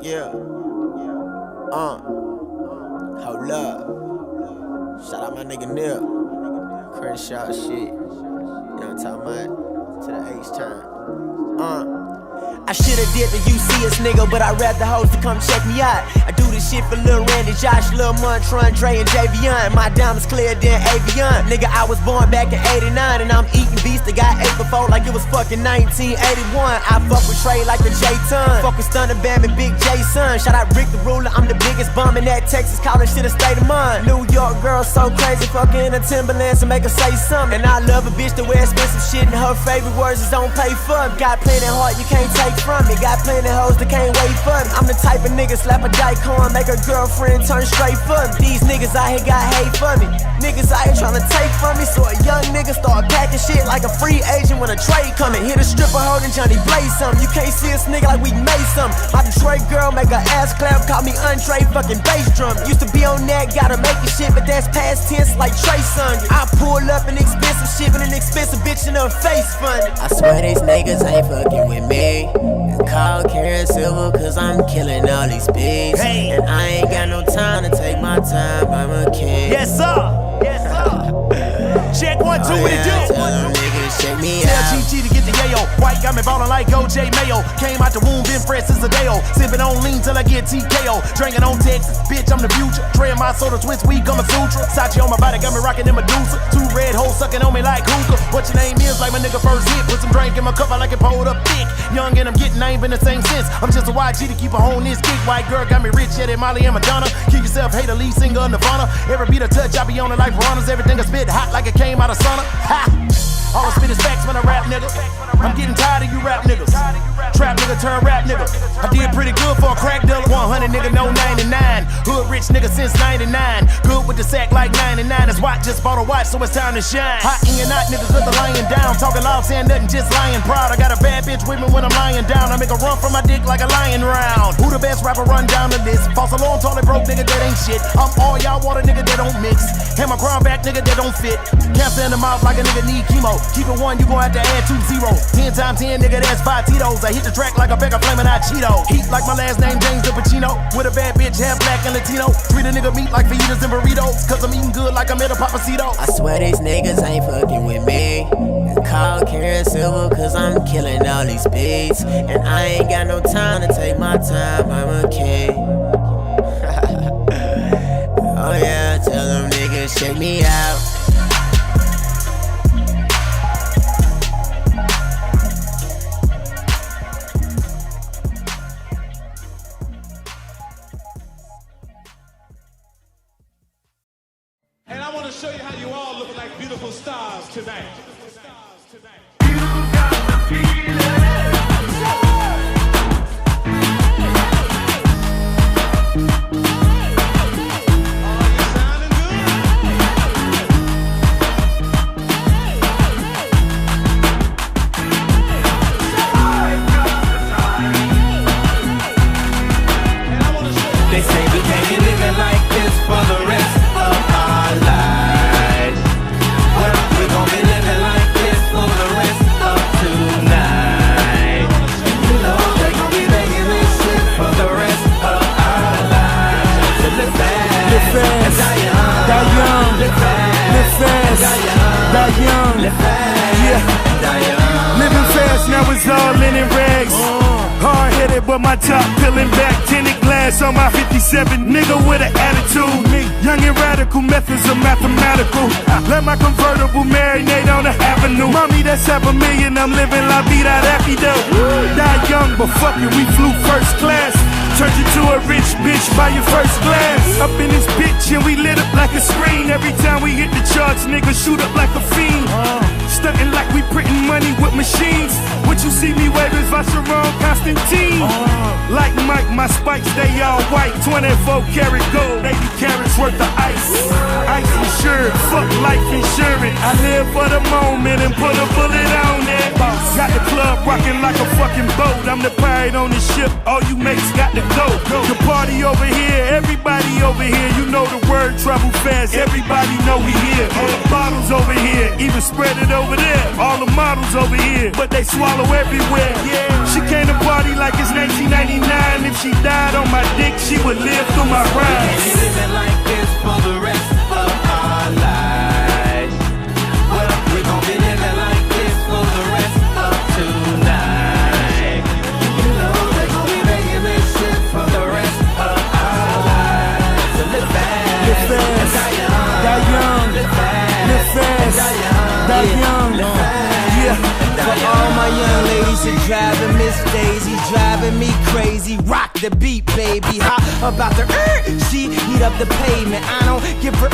Yeah. Hold up. Shout out my nigga Nip. Crenshaw shit. You know what I'm talking about? To the H-turn. I shoulda did the UCS nigga, but I rap the hoes to come check me out. I do this shit for Lil Randy, Josh, Lil Montron, Dre, and Javion. My diamonds clear than Avion. Nigga, I was born back in '89, and I'm eating beast. The guy ate before like it was fucking 1981. I fuck with Trey like the J-Ton. Fuck with Stunner Bam and Big J-Son. Shout out Rick the Ruler, I'm the biggest bum in that Texas college shit a state of mind. New York girl so crazy, fucking in Timberlands to make her say something. And I love a bitch to wear expensive shit, and her favorite words is don't pay for me. Got plenty heart you can't take from me. Got plenty hoes that can't wait for me. I'm the type of nigga slap a dyke on, make her girlfriend turn straight for me. These niggas out here got hate for me. Niggas out here tryna take from me. So a young nigga start packing shit like a free agent when a trade coming. Hit a stripper holding Johnny Blaze something. You can't see us nigga like we made something. My Detroit girl make her ass clap, call me Andre fucking bass drum. Used to be on that, gotta make the shit, but that's past tense like Trey Songz. I pull up an expensive shit, but an expensive bitch in her face funny. I swear these niggas ain't fucking with me. Call Karen Silver cause I'm killing all these beats. Hey. And I ain't got no time to take my time, I'm a kid. Yes sir, yes sir. Check 1, 2, what it do? Tell them niggas check me Tell out. GG to get the yayo. White got me ballin' like OJ Mayo. Came out the womb, been fresh since a day-o. Sippin' on lean till I get TKO. Drinking on Texas, bitch I'm the future. Traying my soda, twist weed, I'm a sutra. Sachi on my body, got me rockin' in Medusa. 2 red hoes sucking on me like hookah. What your name is, like my nigga first hit. Put some drink in my cup, I like it pulled up thick. Young and I'm getting, I ain't been the same since. I'm just a YG to keep a home this kick. White girl got me rich, yeah, that Molly and Madonna. Kill yourself, hate the lead singer of Nirvana. Every beat I touch, I be on it like piranhas. Everything I spit hot like it came out of sauna. Ha! All I spit is facts when I rap, nigga. I'm getting tired of you rap niggas. Trap nigga turn rap nigga. I did pretty good for a crack dealer. 100 nigga, no 99. Hood rich nigga since 99. Good with the sack like 99. That's why just bought a watch, so it's time to shine. Hot in your knot, niggas with the lying down. Talking loud, saying nothing, just lying proud. I got a bad bitch with me when I'm lying down. I make a run from my dick like a lion round. Who the best rapper run down the list? False alarm, tall and broke nigga, that ain't shit. I'm all y'all water nigga, that don't mix. Have my crown back nigga, that don't fit. Cancer in the mouth like a nigga need chemo. Keep it 1, you gon' have to add 2 zeros. 10 times 10, nigga, that's 5 Tito's. I hit the track like a bag of flamin' hot Cheetos. Heat like my last name, James the Pacino. With a bad bitch, half black and Latino. Treat a nigga meat like fajitas and burritos. Cause I'm eating good like I'm at a Papacito. I swear these niggas ain't fucking with me. Call Karen Silver cause I'm killing all these beats. And I ain't got no time to take my time, I'm a kid. Oh yeah, tell them niggas check me out. And I want to show you how you all look like beautiful stars tonight. You got the feeling. They say we can't be living like this for the rest of our lives. Well, we gon' be living like this for the rest of tonight. You know they gon' be making this shit for the rest of our lives. So live fast, and die young, live fast, die young, live fast, yeah, die young. Living fast, now it's all in rags. Hard-headed, but my top peeling back. Tinted glass on my 57. Nigga with an attitude. Me, young and radical, methods are mathematical. Let my convertible marinate on the avenue. Mommy, that's $500,000. I'm living la vida rapido. Die young, but fuck it, we flew first class. Turned you to a rich bitch by your first glass. Up in this bitch and we lit up like a screen. Every time we hit the charts, niggas shoot up like a fiend. Stunting like we printing money with machines. What you see me waving, Vacheron, Constantine. Like Mike, my spikes, they all white. 24 karat gold, 80 carats worth of ice. Ice insured, fuck life insurance. I live for the moment and put a bullet on it. Got the club right. rocking like a fucking boat. I'm the pirate on the ship, all you mates got to go. The party over here, everybody over here. You know the word travel fast, everybody know we here. All the bottles over here, even spread it over there. All the models over here, but they swallow everywhere. Yeah, she came to party like it's 1999. If she died on my dick, she would live through my rhymes. We living like this for the rest of our lives. Well, we gon' be living like this for the rest of tonight. You know we gon' be making this shit for the rest of our lives. So live fast, and die young, live fast, Die young. For all my young ladies that driving Miss Daisy, driving me crazy. Rock the beat, baby. How about the she heat up the pavement. I don't give a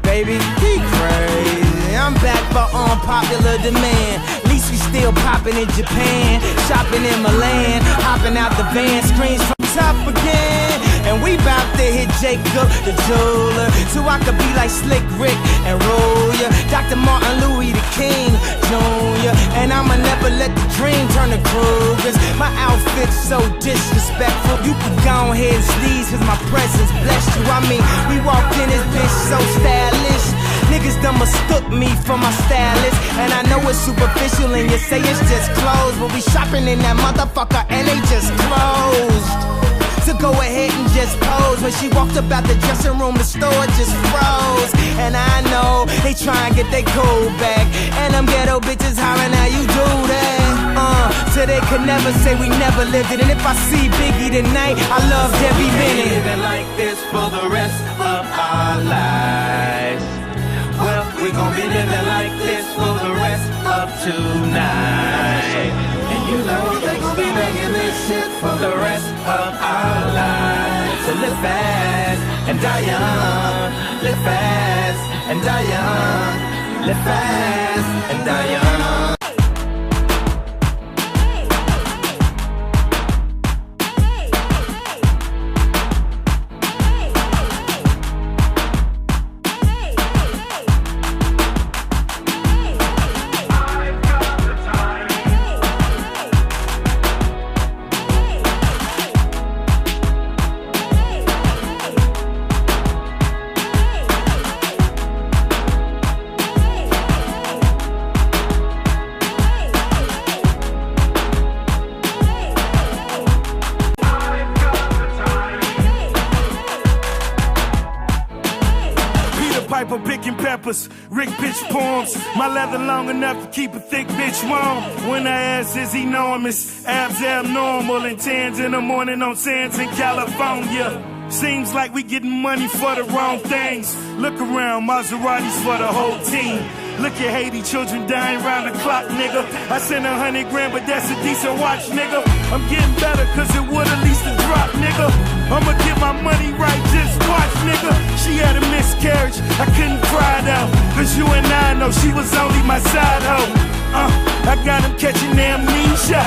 baby. He crazy. I'm back for unpopular demand. At least we still popping in Japan, shopping in Milan, hopping out the van, screens from top again. And we bout to hit Jacob the jeweler, so I could be like Slick Rick and roll ya. Dr. Martin Louis the King Jr. And I'ma never let the dream turn to Krugers. My outfit's so disrespectful. You can go ahead and sneeze, cause my presence blessed you. I mean, we walked in this bitch so stylish. Niggas done mistook me for my stylist. And I know it's superficial and you say it's just clothes, but we shopping in that motherfucker and they just closed. So go ahead and just pose. When she walked up out the dressing room, the store just froze. And I know they try and get their cool back, and them ghetto bitches hollering how you do that. So they could never say we never lived it. And if I see Biggie tonight, I loved every minute. Living like this for the rest of our lives. Well, we gon' be living like this for the rest of tonight. And you know they gon' be making this shit for the rest of our lives. So live fast and die young. Live fast and die young. Live fast and die young. Piper picking peppers, Rick pitch poems. My leather long enough to keep a thick bitch warm. When I ass is enormous, abs abnormal, and tans in the morning on sands in California. Seems like we getting money for the wrong things. Look around, Maseratis for the whole team. Look at Haiti, children dying round the clock, nigga. I sent 100 grand, but that's a decent watch, nigga. I'm getting better, cause it would at least a drop, nigga. I'ma get my money right, just watch, nigga. She had a miscarriage, I couldn't cry though, cause you and I know she was only my side hoe. I got him catching amnesia,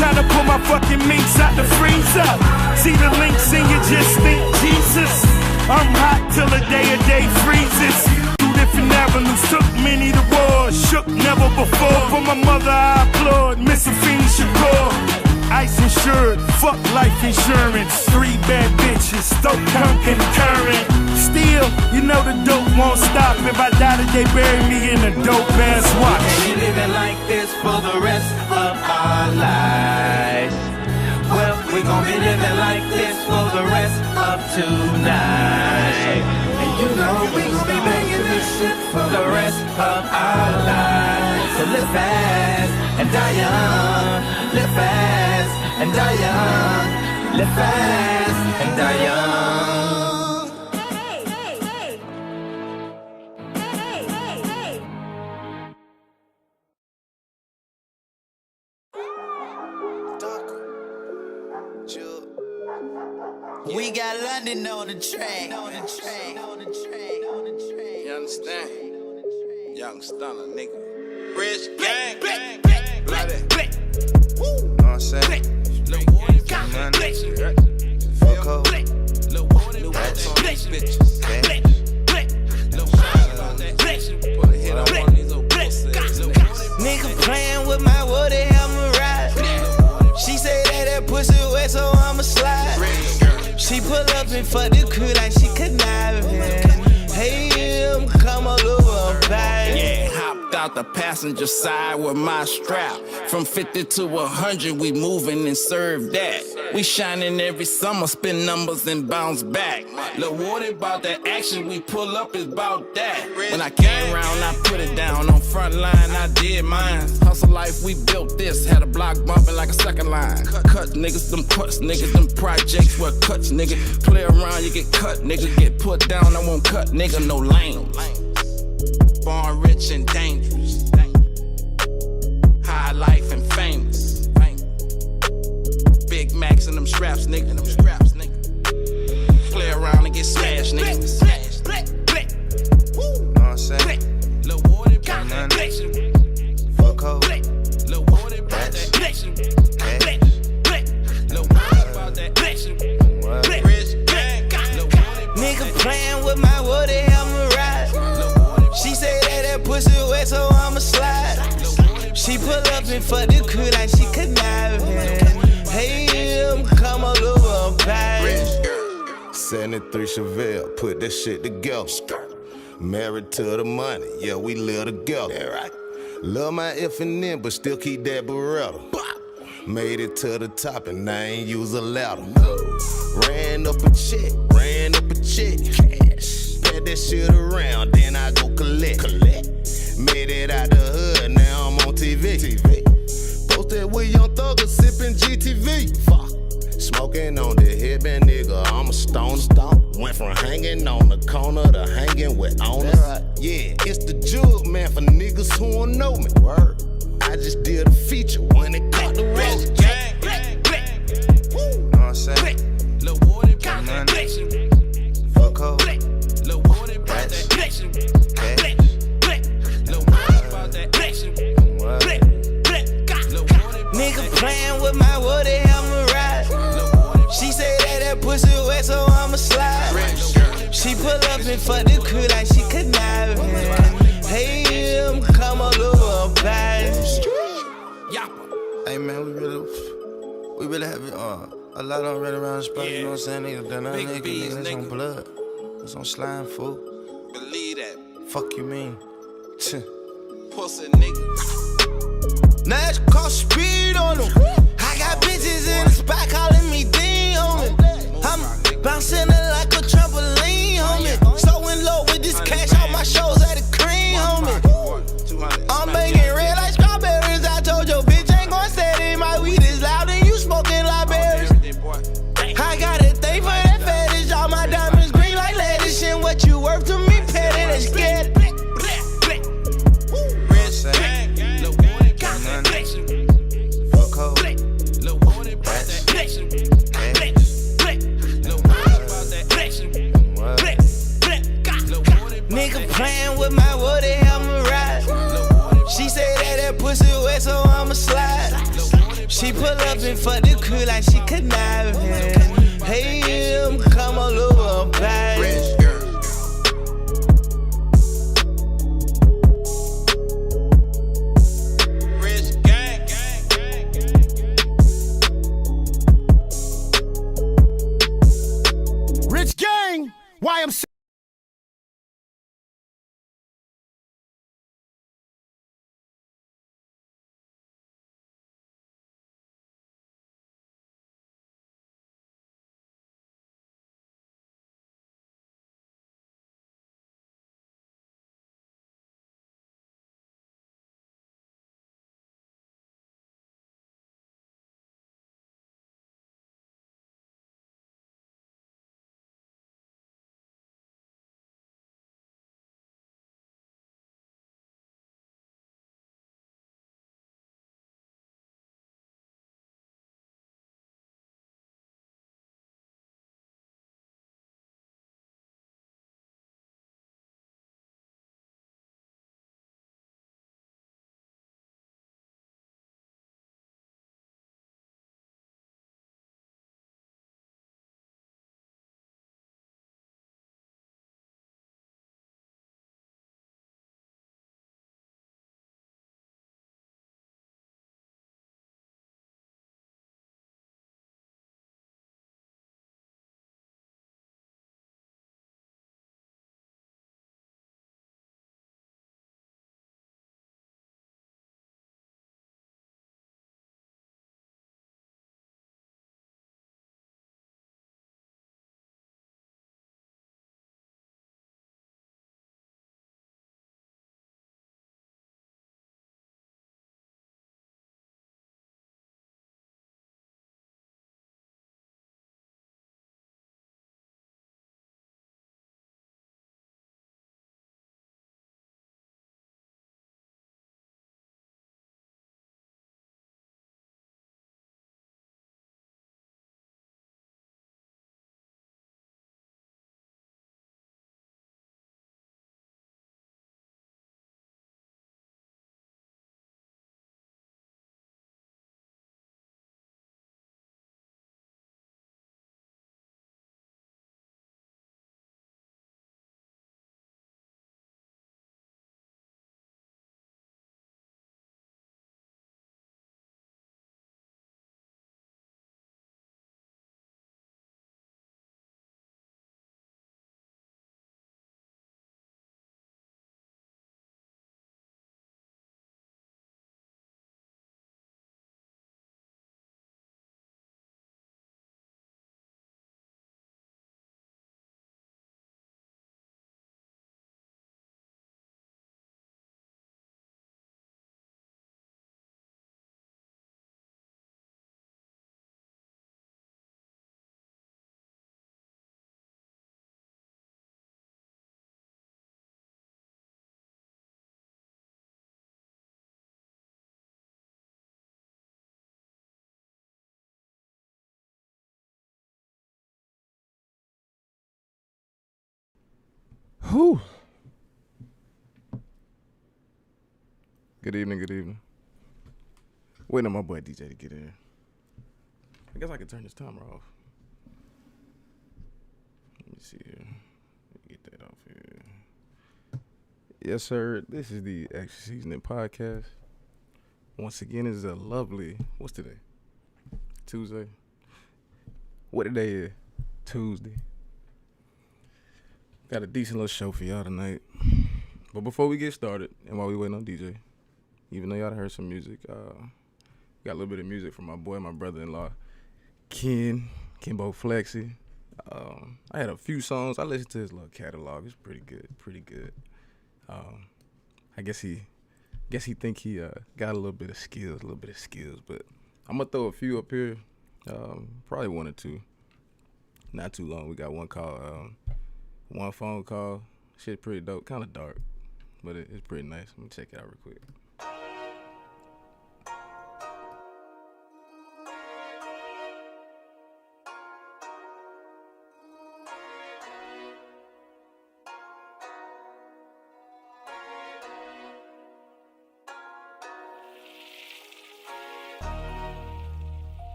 trying to pull my fucking minks out the freezer. See the links and you just think Jesus. I'm hot till the day freezes. Different avenues, took many to war, shook never before. For my mother I applaud, Miss Afeni Shakur. Ice insured, fuck life insurance. 3 bad bitches, Stoke concurrent. Still, you know the dope won't stop. If I die today, bury me in a dope ass watch. We living like this for the rest of our lives. Well, we gon' be living like this for the rest of tonight. And you know we gon' be making this shit for the rest of our lives. So live fast and die young. Live fast and die young. Live fast and die young. We got London on the track. You understand? Young stunner, nigga. Rich gang, bloody. Know what I'm saying? Fuck up. Rats on these bitches. Nigga playing with my woody hammer ride. pussy wet, so I'ma slide. She pull up and fuck the crew like she conniving. Hey, come all over, baby. Yeah, hopped out the passenger side with my strap. From 50 to 100, we moving and serve that. We shining every summer, spin numbers and bounce back. Lil' Woody about that action, we pull up, is about that. When I came around, I put it down. On front line, I did mine. Hustle life, we built this. Had a block bumping like a second line. Cut niggas, them cuts, niggas, them projects were cuts, nigga. Play around, you get cut, nigga. Get put down, I won't cut, nigga, no lane. Born rich and dangerous. High life and famous. Big Macs and them straps, nigga. Play around and get smashed, nigga. Know what I'm saying? Lil' Woody about that action. Fuck hoe. Lil' Woody about that action. Lil' Woody about that action. Rich gang. Nigga playing with my woody, I'ma ride. She say that pussy wet, so I'ma slide. She pull up and fuck the crew like she conniving. Hey, come all over, baby. 73 Chevelle, put that shit together. Married to the money, yeah, we live together. Love my F&N, but still keep that Beretta. Made it to the top and I ain't use a ladder. Ran up a check. Pat that shit around, then I go collect. Made it out the hood, now I'm on TV. Posted with Young Thugger, sipping GTV. Fuck. Smoking on the headband, nigga, I'm a stoner. Went from hanging on the corner to hanging with owners. Yeah, it's the jug, man, for niggas who don't know me. Word. I just did a feature when it caught the road. Know what I'm saying? Lil' Woody about that action. Fuck hoe. Lil' Woody about that action. Lil' Woody about that action. Nigga playing with my woody, I'ma ride. She say that pussy wet, so I'ma slide. She pull up and fuck the crew like she conniving. Hey, come all over, baby. Hey man, we really have a lot on right around the spot, you know what I'm saying? Nigga, done that nigga, that's on blood. That's on slime, fool. Believe that. Fuck you mean? Pussy nigga. Now it's called speed on them. I got bitches in the spot calling me Dean, homie. I'm bouncing it like a trampoline, homie. So in love with this cash, all my shows at the cream, homie. I'm making red like strawberries. I told your bitch ain't gon' steady. My weed is loud and you smoking like berries. I got a thing for that fetish. All my diamonds green like lettuce. And what you worth to me, petty, let's get it. Fuck hoe. Lil' Woody about that action. Lil' Woody about that action. Nigga playing with my woody, I'ma ride. She say that pussy wet, so I'ma slide. She pull up and fuck the crew like she conniving. Hey, come all over, baby. Rich gang, YMC. Whew. Good evening. Waiting on my boy DJ to get in. I guess I can turn this timer off. Let me see here. Let me get that off here. Yes, sir. This is the Extra Seasoning Podcast. Once again, it's a lovely, what's today? Tuesday. What today is? Tuesday. Got a decent little show for y'all tonight. But before we get started, and while we waiting on DJ, even though y'all heard some music, got a little bit of music from my boy, my brother-in-law, Kimbo Flexi. I had a few songs. I listened to his little catalog. It's pretty good. I guess he think he got a little bit of skills, but I'm gonna throw a few up here, probably one or two. Not too long. We got one called One Phone Call. Shit pretty dope, kind of dark, but it's pretty nice. Let me check it out real quick.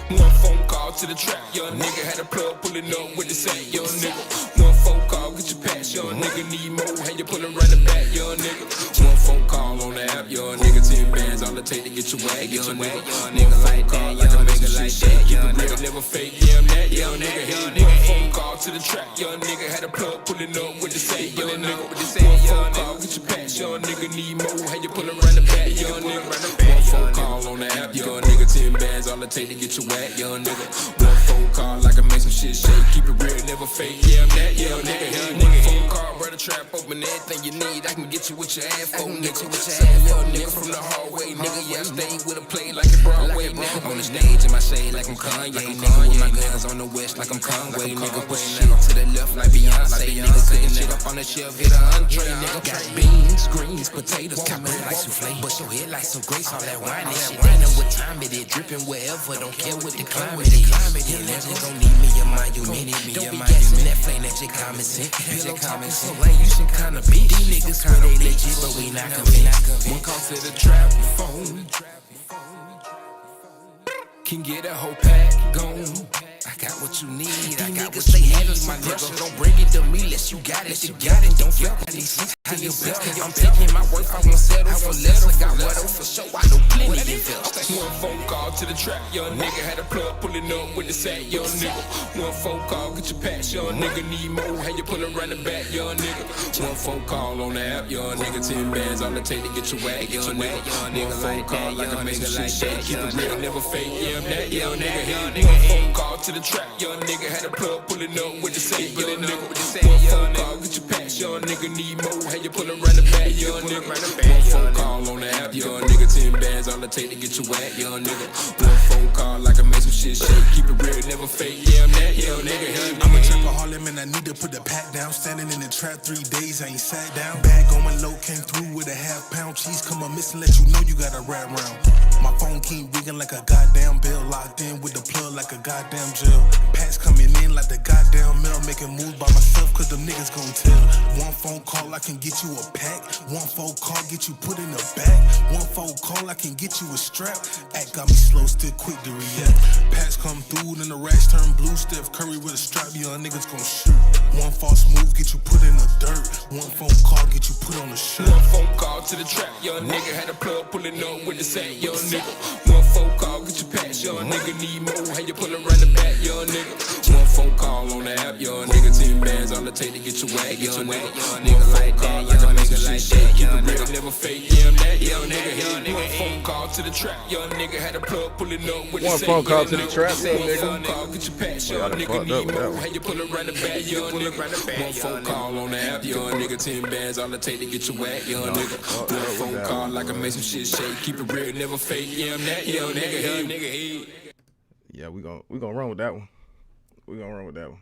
One phone call to the trap, young nigga had a plug pulling up with the sack, young nigga. One phone call, get your patch, young nigga need more, had you pulling right the back, young nigga. One phone call on the app, young nigga, 10 bands, all it take to get your wag, young nigga. Nigga like that, young nigga like that, young nigga. Never fake, yeah, I'm that, young nigga. One phone call to the trap, young nigga had a plug pulling up with the sack, young nigga. One phone call, get your patch, young nigga need more, had you pulling right the back, young nigga. One phone call on the app, young nigga, 10 bands, all it take to get your wag, young nigga. One phone call, like I make some shit shake. Keep it real, never fake. Yeah, I'm that, yeah, nigga. One phone call, brother, trap open everything you need. I can get you with your ass, phone nigga. Some young nigga from the hallway, nigga. Yeah, I stay with a play like a Broadway, nigga. On the stage in my shade like I'm Kanye, nigga. With my guns on the west like I'm Conway, nigga. Push shit to the left like Beyonce, nigga. Cooking shit up on the shelf, hit a entree, nigga. Got beans, greens, potatoes, got bread like souffle. Bust your head like some grapes, all that wine and shit. They know what time it is, dripping wherever. Don't care what the climate is. Your legend gon' need me a monument. Don't be guessing that flame that your common sense. Pillow talking so lame, you some kind of bitch. These niggas swear they legit, but we not convinced. One call to the trap phone. Can get a whole pack gone. I got what you need. I got what you need, my nigga. Don't bring it to me unless you got it. You got it. Don't fuck with these shit. I'm taking my worth. I won't settle for less. I got what for sure. I know plenty invest. One phone call to the trap, young nigga had a plug pulling up with the sack, young nigga. One phone call, get your patch, young nigga need more. Had you pulling around the back, young nigga. One phone call on the app, young nigga. 10 bands, all it take to get your wag, young nigga. One phone call, like I make some shit shake. Keep it real, never fake. Yeah, I'm that, young nigga. One phone call to the trap, young nigga had a plug pulling up with the sack, young nigga. One phone call, get your patch, young nigga need more. Had you pulling around the back, young nigga. One phone call on the app, young nigga. 10 bands, all it take to get your wag, young nigga. One phone call, like I make some shit shake. Keep it real, never fake. Yeah, I'm that, young nigga. I'm a trapaholic, man. I need to put the pack down. Standing in the trap 3 days, I ain't sat down. Bag on my low, came through with a half-pound cheese. Come up missing, let you know you got a rat round. My phone keep ringing like a goddamn bell. Locked in with the plug like a goddamn jail. Packs coming in like the goddamn mail. Making moves by myself, cause them niggas gon' tell. One phone call, I can get you a pack. One phone call, get you put in the back. One phone call, I can get you a strap. Act got me slow, still quick to react. Pass come through, then the racks turn blue. Steph Curry with a strap, young niggas gon' shoot. One false move, get you put in the dirt. One phone call, get you put on the shirt. One phone call to the trap, young nigga had a plug pulling up with the sack, young nigga. One phone call, get your patch, young nigga need more. Had you pulling around the back, young nigga. One phone call on the app, young nigga. 10 bands, all it take to get your wag, young nigga. One phone call, like I make some shit shake. Keep it real, never fake. Yeah, I'm that, young nigga. One phone call to the trap, young nigga had a plug pulling up with the sack, One phone call to the trap, young nigga. One phone call, get your patch, young nigga need more. Had you pulling around the back, young nigga. One phone call on the app, young nigga. 10 bands, all it take to get your wag, young nigga. One phone call, like I make some shit shake. Keep it real, never fake. Yeah, I'm that, young nigga. Yeah, we gonna run with that one. We gonna run with that one.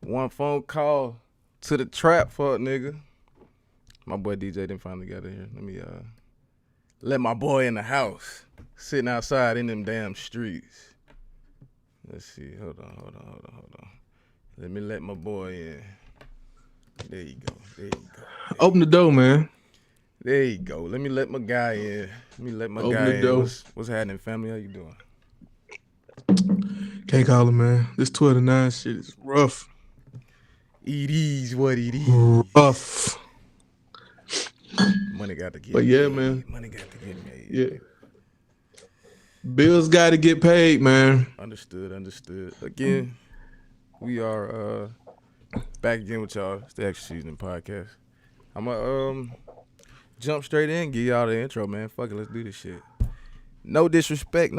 One phone call to the trap, fuck nigga. My boy DJ didn't finally get in here. Let me let my boy in the house, sitting outside in them damn streets. Let's see. Hold on. Let me let my boy in. There you go. Open the door, man. There you go. Let me let my guy in. Open the door. What's happening, family? How you doing? Can't call it, man. This 12 to 9 shit is rough. It is what it is. Rough. Money got to get But made. yeah, man. Money got to get made. Yeah. Bills got to get paid, man. Understood. Again, we are back again with y'all. It's the Extra Seasoning Podcast. I'm going to jump straight in, give y'all the intro, man. Fuck it, let's do this shit. No disrespect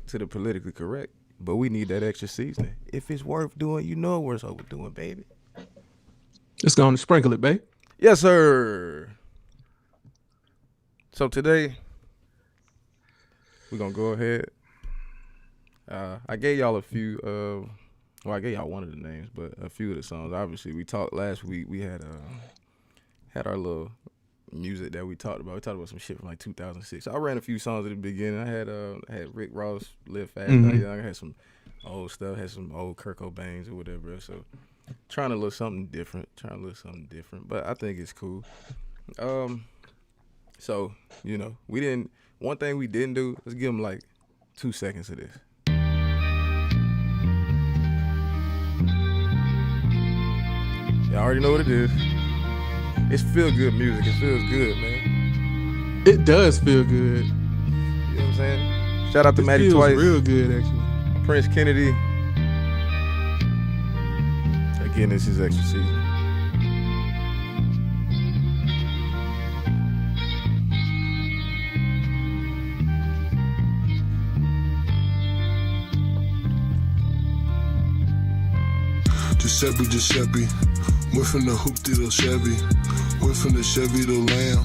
to the politically correct, but we need that extra seasoning. If it's worth doing, you know what it's worth doing, baby. Let's go on and sprinkle it, babe. Yes, sir. So today, we're going to go ahead. I gave y'all a few, I gave y'all one of the names, but a few of the songs. Obviously, we talked last week. We had our little music that we talked about. We talked about some shit from like 2006. So I ran a few songs at the beginning. I had Rick Ross, Live Fast, Die Young. I had some old stuff, had some old Kurt Cobains or whatever else. So trying to look something different. But I think it's cool. So, you know, one thing we didn't do, let's give them like 2 seconds of this. Y'all already know what it is. It's feel good music. It feels good, man. It does feel good. You know what I'm saying? Shout out to Maddie feels Twice. Real good, actually. Prince Kennedy. Again, this is Extra Season. Giuseppe, went from the hoop to the Chevy, went from the Chevy to Lamb.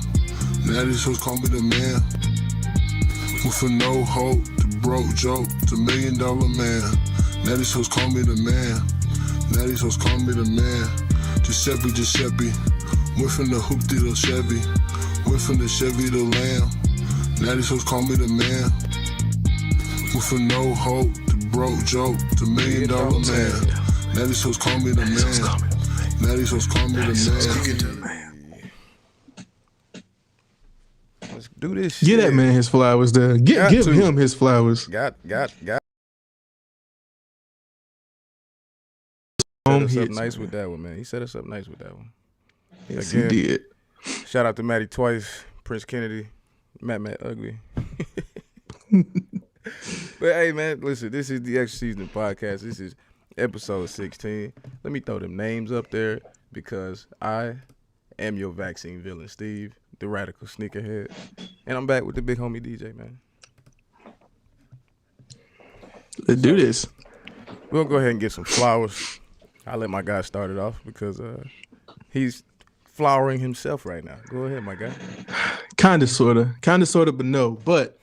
Now these hoes call me the man. Went from no hope to broke joke to $1 million man. Now these hoes call me the man. Giuseppe, went from the hoop to the Chevy, went from the Chevy to Lamb. Now these hoes call me the man. Went from no hope to broke joke to $1 million man. Now these hoes call me the man. Now these hoes call me the man. Let's do this shit. Get that man his flowers there. Give him his flowers. Got. He set us up nice with that one, man. He set us up nice with that one. Yes, Again, he did. Shout out to Maddie Twice, Prince Kennedy, Matt Ugly. But hey, man, listen, this is the Extra Season Podcast. This is episode 16. Let me throw them names up there because I am your vaccine villain, Steve, the radical sneakerhead. And I'm back with the big homie DJ, man. Let's do this. We're going to go ahead and get some flowers. I'll let my guy start it off because he's flowering himself right now. Go ahead, my guy. Kind of, sort of, but no. But,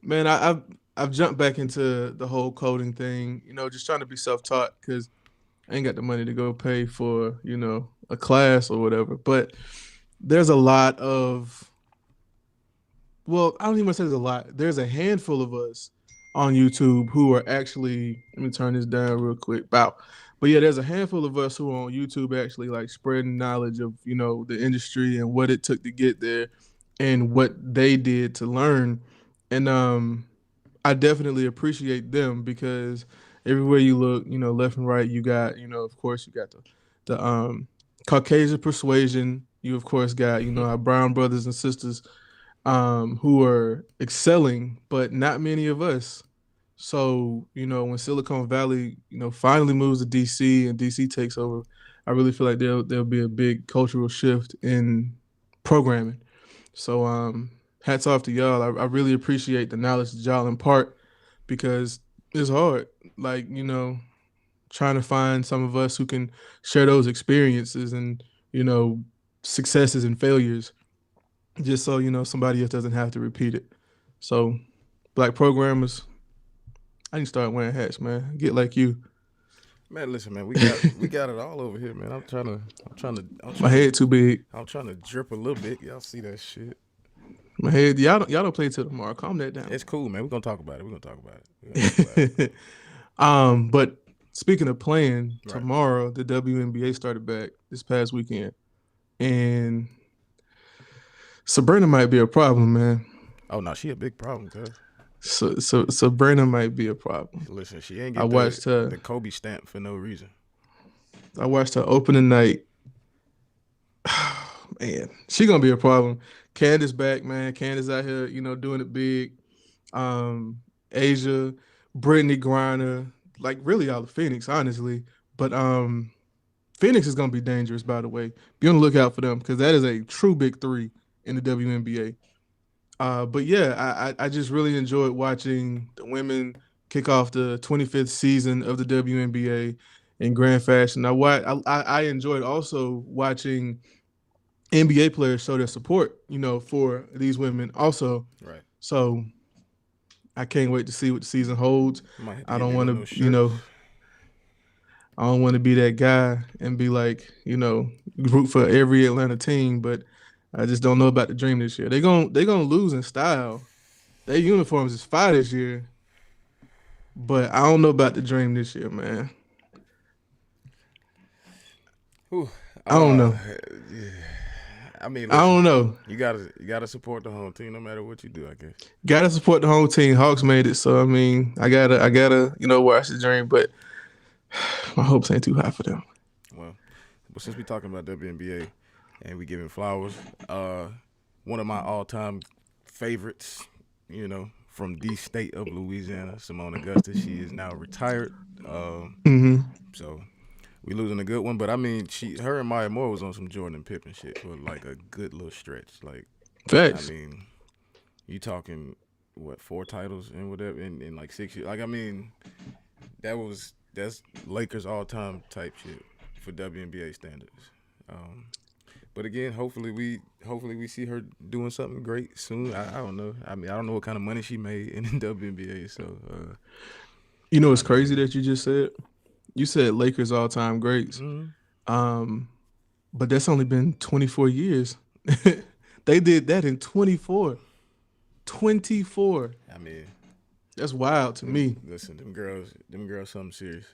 man, I've jumped back into the whole coding thing, you know, just trying to be self-taught because I ain't got the money to go pay for, you know, a class or whatever. But there's a lot of, well, I don't even want to say there's a lot. There's a handful of us on YouTube who are actually, let me turn this down real quick. Bow. But yeah, there's a handful of us who are on YouTube actually like spreading knowledge of, you know, the industry and what it took to get there and what they did to learn. And I definitely appreciate them because everywhere you look, you know, left and right, you got, you know, of course, you got the Caucasian persuasion. You, of course, got, you know, our brown brothers and sisters who are excelling, but not many of us. So, you know, when Silicon Valley, you know, finally moves to DC and DC takes over, I really feel like there'll be a big cultural shift in programming. So, hats off to y'all. I really appreciate the knowledge that y'all impart because it's hard. Like, you know, trying to find some of us who can share those experiences and, you know, successes and failures just so, you know, somebody else doesn't have to repeat it. So, black programmers, I need to start wearing hats, man. Get like you. Man, listen, man, we got it all over here, man. I'm trying to. My head too big. I'm trying to drip a little bit. Y'all see that shit? My head, y'all don't play till tomorrow. Calm that down. It's cool, man. We're gonna talk about it. But speaking of playing, tomorrow the WNBA started back this past weekend, and Sabrina might be a problem, man. Oh no, she a big problem, cuz. So Sabrina might be a problem. Listen, she ain't get the Kobe stamp for no reason. I watched her opening night. Man, she gonna be a problem. Candace back, man. Candace out here, doing it big. Asia, Brittany Griner, like really all of Phoenix, honestly. But Phoenix is gonna be dangerous, by the way. Be on the lookout for them because that is a true big three in the WNBA. But yeah, I just really enjoyed watching the women kick off the 25th season of the WNBA in grand fashion. I enjoyed also watching NBA players show their support, for these women also. Right. So I can't wait to see what the season holds. I don't want to, I don't want to be that guy and be like, root for every Atlanta team, but I just don't know about the dream this year. They're gonna lose in style. Their uniforms is fire this year, but I don't know about the dream this year, man. I don't know. I mean, listen, I don't know. You gotta support the home team no matter what you do, I guess. Gotta support the home team. Hawks made it, so I mean, I gotta watch the dream, but my hopes ain't too high for them. Well, since we talking about WNBA and we giving flowers, one of my all-time favorites, from the state of Louisiana, Simone Augusta. She is now retired. So we losing a good one, but I mean, her and Maya Moore was on some Jordan and Pippen shit for like a good little stretch. Like, facts. I mean, you talking 4 titles and whatever in like 6 years. Like, I mean, that's Lakers all-time type shit for WNBA standards. But again, hopefully we see her doing something great soon. I don't know. I mean, I don't know what kind of money she made in the WNBA. So, it's crazy that you just said. You said Lakers all-time greats. Mm-hmm. But that's only been 24 years. They did that in 24. 24. I mean, that's wild to me. Listen, them girls, something serious.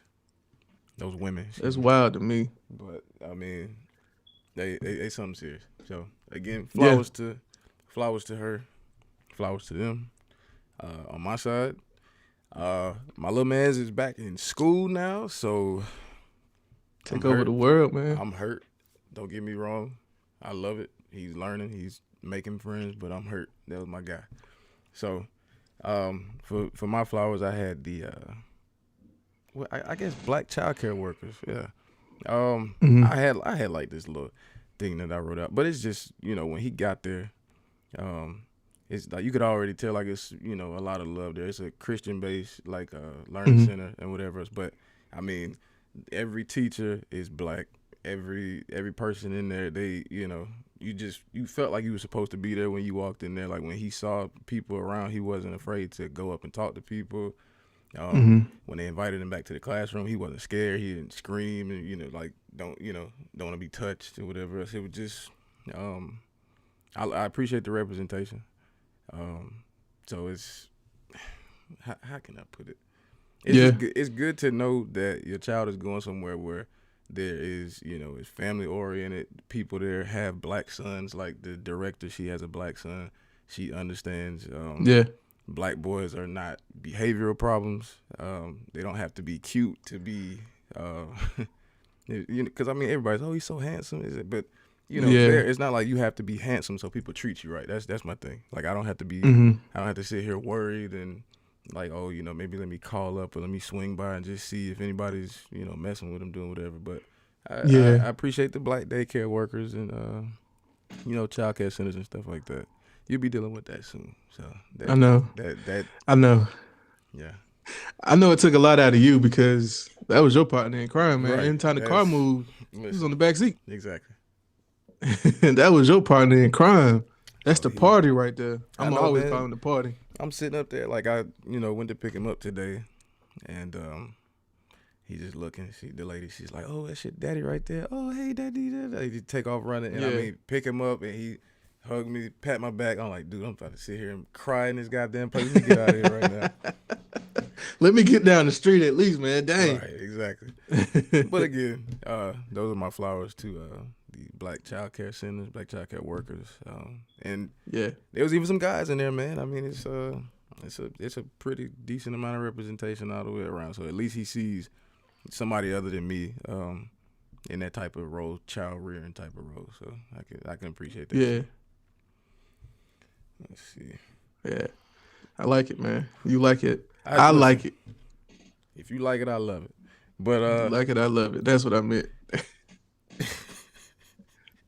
Those women. That's wild to me. But I mean, they something serious. So again, flowers to her, flowers to them. On my side, my little man's is back in school now, so take over the world, man. I'm hurt. Don't get me wrong. I love it. He's learning. He's making friends, but I'm hurt. That was my guy. So, for my flowers, I had the I guess black childcare workers. Yeah. I had like this little thing that I wrote out, but it's just when he got there, it's like you could already tell like it's a lot of love there. It's a Christian based like learning center and whatever else. But I mean, every teacher is black. Every person in there, they you felt like you were supposed to be there when you walked in there. Like when he saw people around, he wasn't afraid to go up and talk to people. When they invited him back to the classroom, he wasn't scared. He didn't scream and like don't want to be touched or whatever else. It was just I appreciate the representation. So it's how can I put it? It's good to know that your child is going somewhere where there is it's family oriented. People there have black sons. Like the director, she has a black son. She understands. Black boys are not behavioral problems. They don't have to be cute to be, because I mean everybody's he's so handsome, is it? But it's not like you have to be handsome so people treat you right. That's my thing. Like I don't have to be. I don't have to sit here worried and like maybe let me call up or let me swing by and just see if anybody's messing with them doing whatever. But I appreciate the black daycare workers and child care centers and stuff like that. You'll be dealing with that soon. So I know. I know. Yeah. I know it took a lot out of you because that was your partner in crime, man. Right. Anytime the car moved, he was on the back seat. Exactly. That was your partner in crime. That's the party right there. I'm always calling the party. I'm sitting up there like I, went to pick him up today, and He just looking. The lady, she's like, "Oh, that shit, daddy, right there. Oh, hey, daddy." He just take off running, and I mean, pick him up, and he hug me, pat my back. I'm like, dude, I'm about to sit here and cry in this goddamn place. Let me get out of here right now. Let me get down the street at least, man. Dang. Right, exactly. But again, those are my flowers to the Black Child Care Centers, Black Child Care Workers, and there was even some guys in there, man. I mean, it's a pretty decent amount of representation all the way around. So at least he sees somebody other than me in that type of role, child rearing type of role. So I can appreciate that. Yeah. Let's see. Yeah, I like it, man. You like it. I like it. If you like it, I love it. But you like it, I love it. That's what I meant.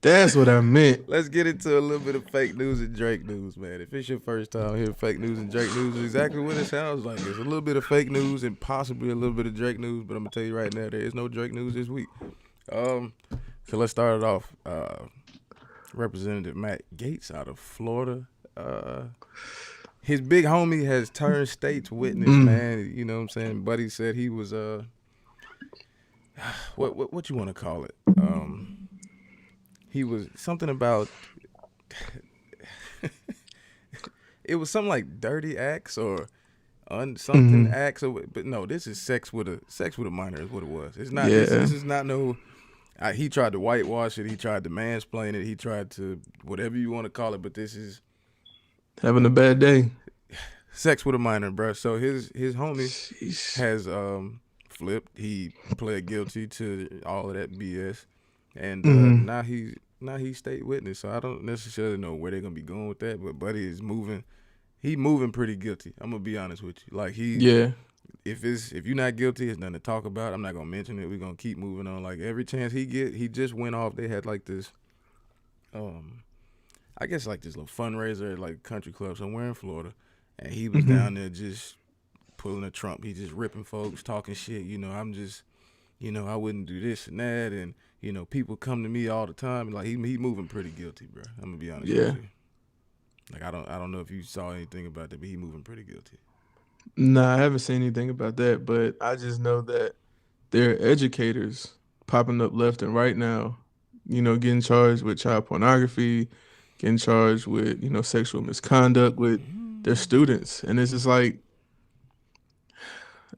That's what I meant. Let's get into a little bit of fake news and Drake news, man. If it's your first time hearing fake news and Drake news, it's exactly what it sounds like. It's a little bit of fake news and possibly a little bit of Drake news, but I'm gonna tell you right now, there is no Drake news this week. So let's start it off. Representative Matt Gaetz out of Florida. His big homie has turned state's witness, man. You know what I'm saying? Buddy said he was what you want to call it? He was something about it was something like dirty acts or something acts, but no, this is sex with a minor is what it was. It's not. This is not no. He tried to whitewash it. He tried to mansplain it. He tried to whatever you want to call it, but this is having a bad day. Sex with a minor, bro. So his homie has flipped. He pled guilty to all of that BS, and now he's state witness. So I don't necessarily know where they're gonna be going with that. But Buddy is moving. He moving pretty guilty. I'm gonna be honest with you. Like if you're not guilty, it's nothing to talk about. I'm not gonna mention it. We're gonna keep moving on. Like every chance he get, he just went off. They had like this, I guess like this little fundraiser at like a country club somewhere in Florida, and he was down there just pulling a Trump. He just ripping folks, talking shit. You know, I'm just, you know, I wouldn't do this and that, and you know, people come to me all the time. And like he moving pretty guilty, bro. I'm gonna be honest with you. Like I don't know if you saw anything about that, but he moving pretty guilty. Nah, I haven't seen anything about that, but I just know that there are educators popping up left and right now, you know, getting charged with child pornography, getting charged with, you know, sexual misconduct with their students. And it's just like,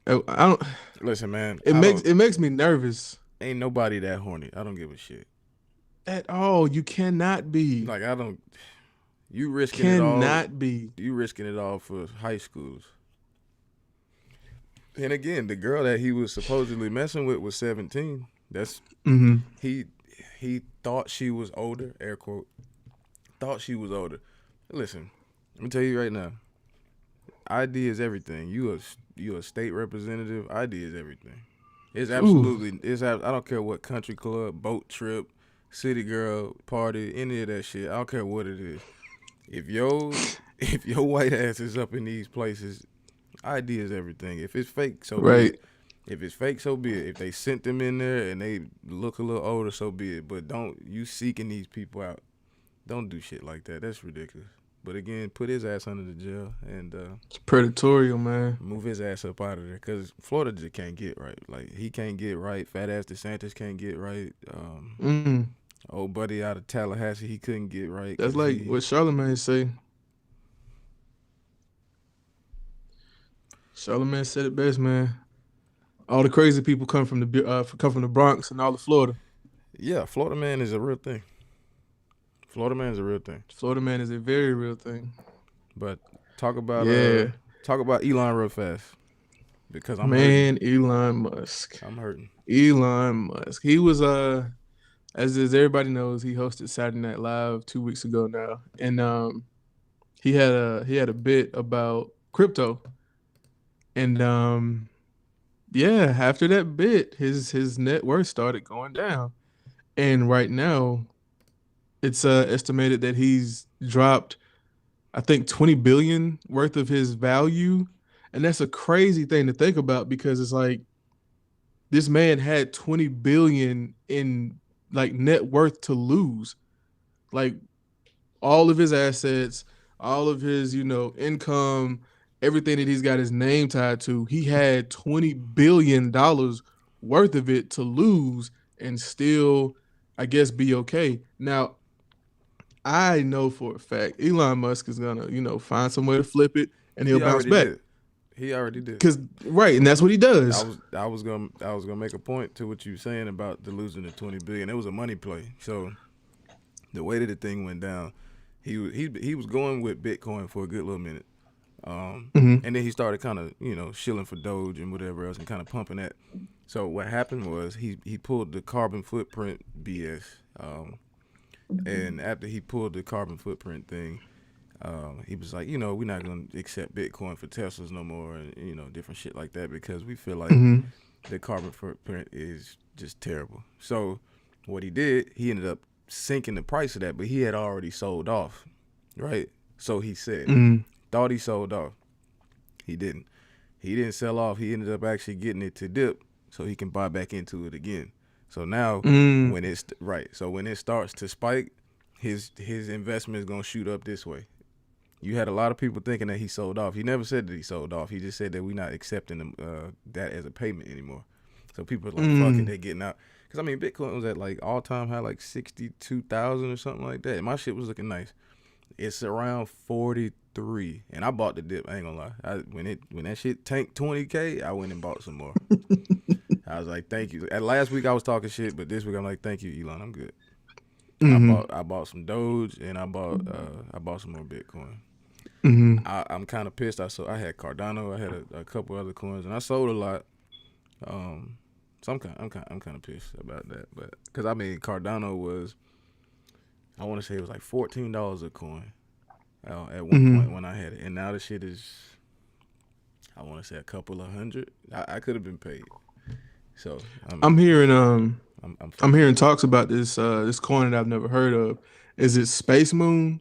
I don't listen, man. It makes me nervous. Ain't nobody that horny. I don't give a shit at all. You cannot be. Like I don't. You risking it all. Cannot be. You risking it all for high schools. And again, the girl that he was supposedly messing with was 17. That's he thought she was older. Air quote. Thought she was older. Listen, let me tell you right now. ID is everything. You a state representative. ID is everything. It's absolutely. I don't care what country club, boat trip, city girl party, any of that shit. I don't care what it is. If your white ass is up in these places, ID is everything. If it's fake, so be it. If it's fake, so be it. If they sent them in there and they look a little older, so be it. But don't you seeking these people out. Don't do shit like that. That's ridiculous. But again, put his ass under the jail and it's predatorial, man. Move his ass up out of there because Florida just can't get right. Like he can't get right. Fat ass DeSantis can't get right. Old buddy out of Tallahassee, he couldn't get right. That's like what Charlamagne say. Charlamagne said it best, man. All the crazy people come from the Bronx and all of Florida. Yeah, Florida man is a real thing. Florida man is a real thing. Florida man is a very real thing. But talk about Elon real fast because I'm hurting. Elon Musk. I'm hurting. Elon Musk. He was as everybody knows, he hosted Saturday Night Live 2 weeks ago now, and he had a bit about crypto, and after that bit, his net worth started going down, and right now, it's estimated that he's dropped, I think, 20 billion worth of his value, and that's a crazy thing to think about because it's like this man had 20 billion in like net worth to lose, like all of his assets, all of his, you know, income, everything that he's got his name tied to. He had $20 billion worth of it to lose and still, I guess, be okay. Now, I know for a fact Elon Musk is gonna, find some way to flip it and he'll He bounce already back. did. He already did. Right, and that's what he does. I was gonna make a point to what you were saying about the losing the $20 billion. It was a money play. So the way that the thing went down, he was going with Bitcoin for a good little minute, and then he started kind of shilling for Doge and whatever else and kind of pumping that. So what happened was he pulled the carbon footprint BS, and after he pulled the carbon footprint thing. He was like, we're not going to accept Bitcoin for Teslas no more and, different shit like that because we feel like the carbon footprint is just terrible. So what he did, he ended up sinking the price of that, but he had already sold off, right? So he said, thought he sold off. He didn't. He didn't sell off. He ended up actually getting it to dip so he can buy back into it again. So now when it's, so when it starts to spike, his investment is going to shoot up this way. You had a lot of people thinking that he sold off. He never said that he sold off. He just said that we're not accepting that as a payment anymore. So people are like, fuck it, they're getting out. Because, I mean, Bitcoin was at, like, all-time high, like 62,000 or something like that. And my shit was looking nice. It's around 43. And I bought the dip. I ain't going to lie. When that shit tanked 20K, I went and bought some more. I was like, thank you. Last week, I was talking shit, but this week, I'm like, thank you, Elon. I'm good. I bought some Doge, and I bought some more Bitcoin. I'm kind of pissed. I had Cardano. I had a couple other coins, and I sold a lot. So I'm kind of pissed about that. But because I mean, Cardano was, I want to say it was like $14 a coin at one point when I had it, and now the shit is, I want to say a couple of hundred. I could have been paid. So I'm hearing I'm hearing talks about this coin that I've never heard of. Is it Space Moon?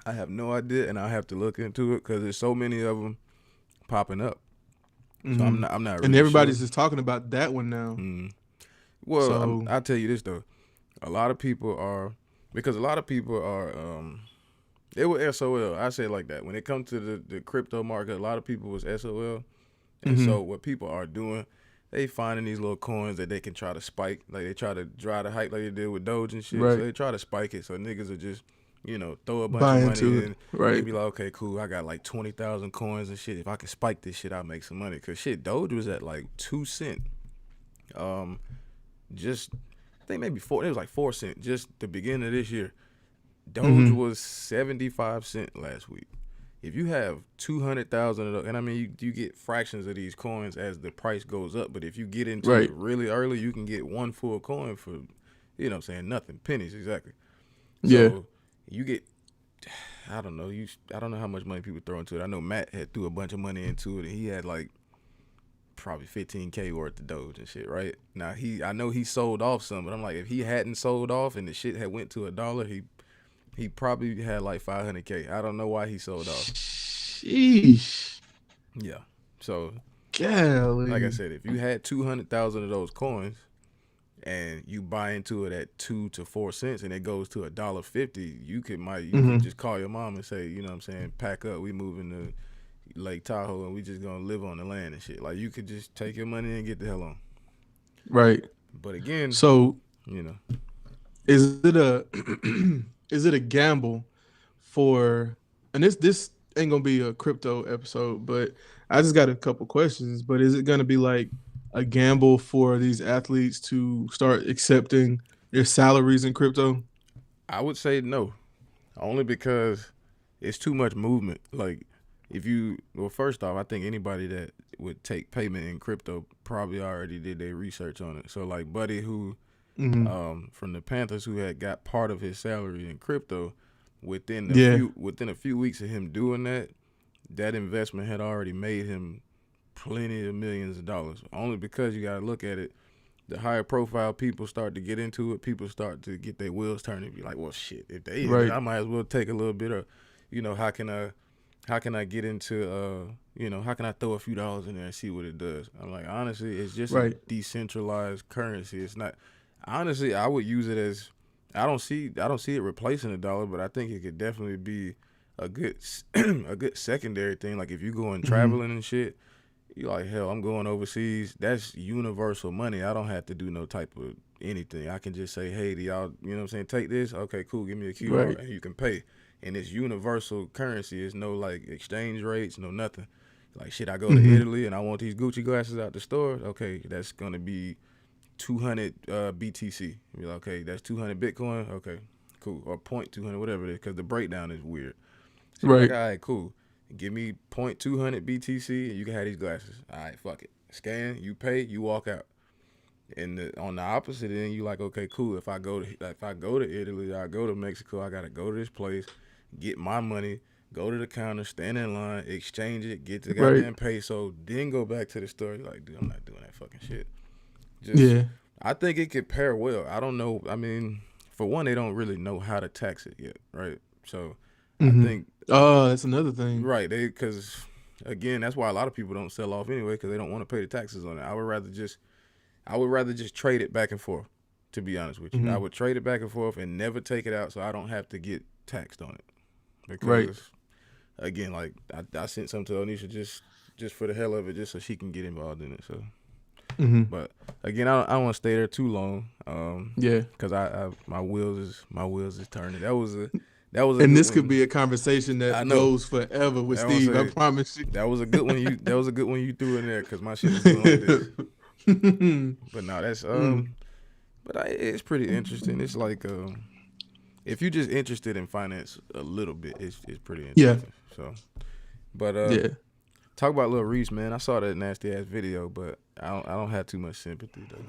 I have no idea, and I'll have to look into it because there's so many of them popping up. So I'm not really and everybody's sure. just talking about that one now. Well, So- I'll tell you this though, a lot of people are they were SOL. I say it like that. When it comes to the crypto market, a lot of people was SOL, and so what people are doing, they finding these little coins that they can try to spike, like they try to dry the hype like they did with Doge and shit. Right. So they try to spike it, so niggas are just throw a bunch Buy of into money it. in. Right. They be like, okay, cool, I got like 20,000 coins and shit. If I can spike this shit, I'll make some money. Cause shit, Doge was at like 2 cents. Just I think maybe 4. It was like 4 cents. Just the beginning of this year, Doge was 75 cents last week. If you have 200,000 of those, and I mean you get fractions of these coins as the price goes up, but if you get into it really early, you can get one full coin for, nothing, pennies exactly. So you get, I don't know how much money people throw into it. I know Matt had threw a bunch of money into it, and he had like probably 15K worth of Doge and shit, right? Now I know he sold off some, but I'm like, if he hadn't sold off and the shit had went to $1, he probably had like 500K. I don't know why he sold off. Sheesh. Yeah. So, Golly. like I said, if you had 200,000 of those coins and you buy into it at 2 to 4 cents and it goes to $1.50, you could just call your mom and say, you know what I'm saying, pack up, we moving to Lake Tahoe and we just gonna live on the land and shit. Like, you could just take your money and get the hell on. Right. But again, so is it a gamble for, and this ain't gonna be a crypto episode, but I just got a couple questions. But is it gonna be like a gamble for these athletes to start accepting their salaries in crypto? I would say no, only because it's too much movement. Like, first off, I think anybody that would take payment in crypto probably already did their research on it. So like Buddy, who from the Panthers, who had got part of his salary in crypto, within a few weeks of him doing that investment had already made him plenty of millions of dollars. Only because you got to look at it, the higher profile people start to get into it, people start to get their wheels turning, be like, well, shit, if they I might as well take a little bit of, how can I get into, how can I throw a few dollars in there and see what it does? I'm like, honestly, it's just a decentralized currency. It's not, honestly, I would use it as, I don't see it replacing $1, but I think it could definitely be a good secondary thing. Like if you going traveling and shit, You like, hell, I'm going overseas. That's universal money. I don't have to do no type of anything. I can just say, hey, do y'all, you know what I'm saying, take this? Okay, cool, give me a QR, Right. and you can pay. And it's universal currency. It's no, like, exchange rates, no nothing. Like, shit, I go to Italy, and I want these Gucci glasses out the store. Okay, that's going to be 200 BTC. You're like, okay, that's 200 Bitcoin. Okay, cool. Or 0.200, whatever it is, because the breakdown is weird. So you're like, all right, cool. Give me 0.200 BTC and you can have these glasses. All right, fuck it. Scan, you pay, you walk out. And on the opposite end, you like, okay, cool. If I go to Italy, I go to Mexico, I gotta go to this place, get my money, go to the counter, stand in line, exchange it, get the goddamn peso, then go back to the store. You're like, dude, I'm not doing that fucking shit. Yeah. I think it could pair well. I don't know. I mean, for one, they don't really know how to tax it yet, right? So I think. Oh, that's another thing. Right, because again, that's why a lot of people don't sell off anyway, because they don't want to pay the taxes on it. I would rather just trade it back and forth. To be honest with you, I would trade it back and forth and never take it out, so I don't have to get taxed on it. Because again, like I sent something to Onisha just for the hell of it, just so she can get involved in it. So, but again, I don't want to stay there too long. Because my wheels is turning. That was a and this could be a conversation that goes forever with Steve. I promise you. That was a good one. You threw in there because my shit is doing like this. But no, that's but it's pretty interesting. It's like if you're just interested in finance a little bit, it's pretty interesting. Yeah. So, but talk about Lil Reese, man. I saw that nasty ass video, but I don't have too much sympathy though.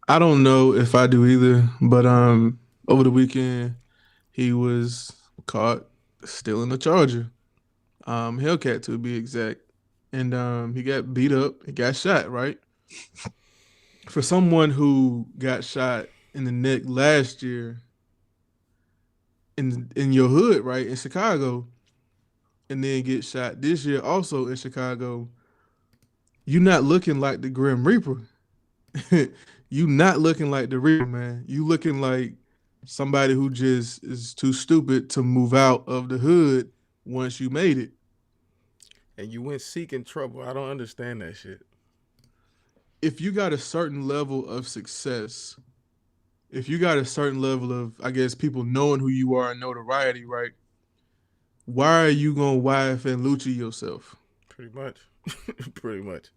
I don't know if I do either, but over the weekend. He was caught stealing a charger, Hellcat to be exact, and he got beat up. He got shot. Right. For someone who got shot in the neck last year, in your hood, right, in Chicago, and then get shot this year also in Chicago, you not looking like the Grim Reaper. You not looking like the Reaper, man. You looking like somebody who just is too stupid to move out of the hood once you made it. And you went seeking trouble. I don't understand that shit. If you got a certain level of success, if you got a certain level of, I guess, people knowing who you are and notoriety, right? Why are you going to YF and Lucci yourself? Pretty much. Pretty much.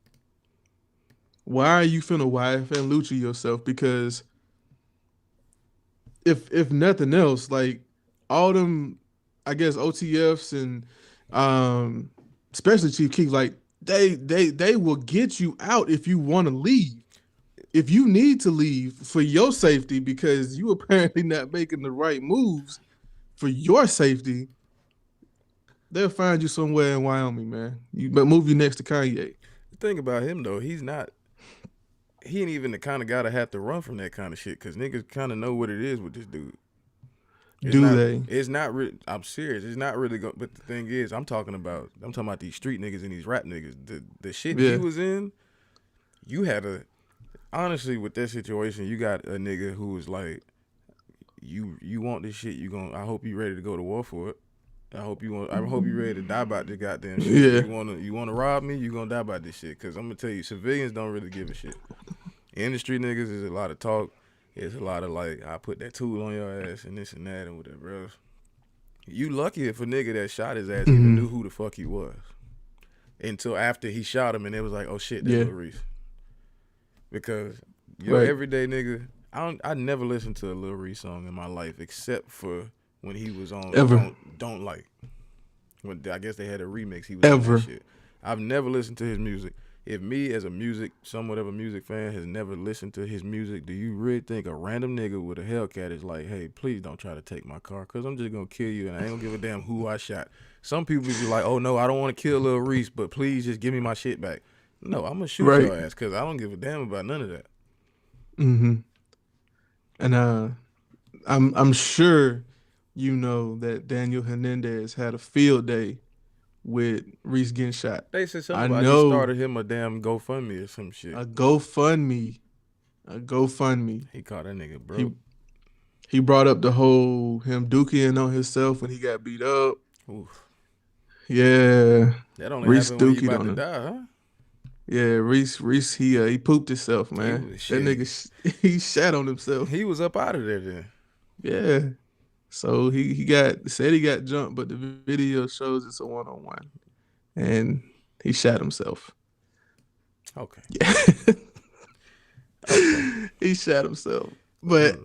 Why are you finna YF and Lucci yourself? Because if nothing else, like all them, I guess OTFs and especially Chief Keef, like they will get you out if you want to leave. If you need to leave for your safety because you apparently not making the right moves for your safety, they'll find you somewhere in Wyoming, man. But move you next to Kanye. The thing about him though, he ain't even the kind of guy to have to run from that kind of shit because niggas kind of know what it is with this dude. It's not really. I'm serious. It's not really. But the thing is, I'm talking about these street niggas and these rap niggas. The shit he was in, you had honestly with that situation, you got a nigga who was like, you want this shit. I hope you ready to go to war for it. I hope you ready to die about this goddamn shit. Yeah. You wanna rob me? You gonna die about this shit? Cause I'm gonna tell you, civilians don't really give a shit. Industry niggas is a lot of talk. It's a lot of like, I put that tool on your ass and this and that and whatever else. You lucky if a nigga that shot his ass even knew who the fuck he was until after he shot him and it was like, oh shit, that's Lil Reese. Because everyday nigga, I never listened to a Lil Reese song in my life except for when he was on Don't Like. When I guess they had a remix, he was on that shit. I've never listened to his music. If me as somewhat of a music fan has never listened to his music, do you really think a random nigga with a Hellcat is like, hey, please don't try to take my car because I'm just going to kill you and I ain't going to give a damn who I shot. Some people be like, oh no, I don't want to kill Lil Reese, but please just give me my shit back. No, I'm going to shoot your ass because I don't give a damn about none of that. And I'm sure you know that Daniel Hernandez had a field day with Reese getting shot. They said somebody started him a damn GoFundMe or some shit. A GoFundMe. He caught that nigga, bro. He brought up the whole him dookie on himself when he got beat up. Oof. Yeah. That only Reese happened when you dookied about on to him. die, huh? Yeah, Reese, he pooped himself, man. That nigga, he shat on himself. He was up out of there then. Yeah. So he said he got jumped, but the video shows it's a 1-on-1, and he shot himself. Okay. Yeah. Okay. He shot himself. But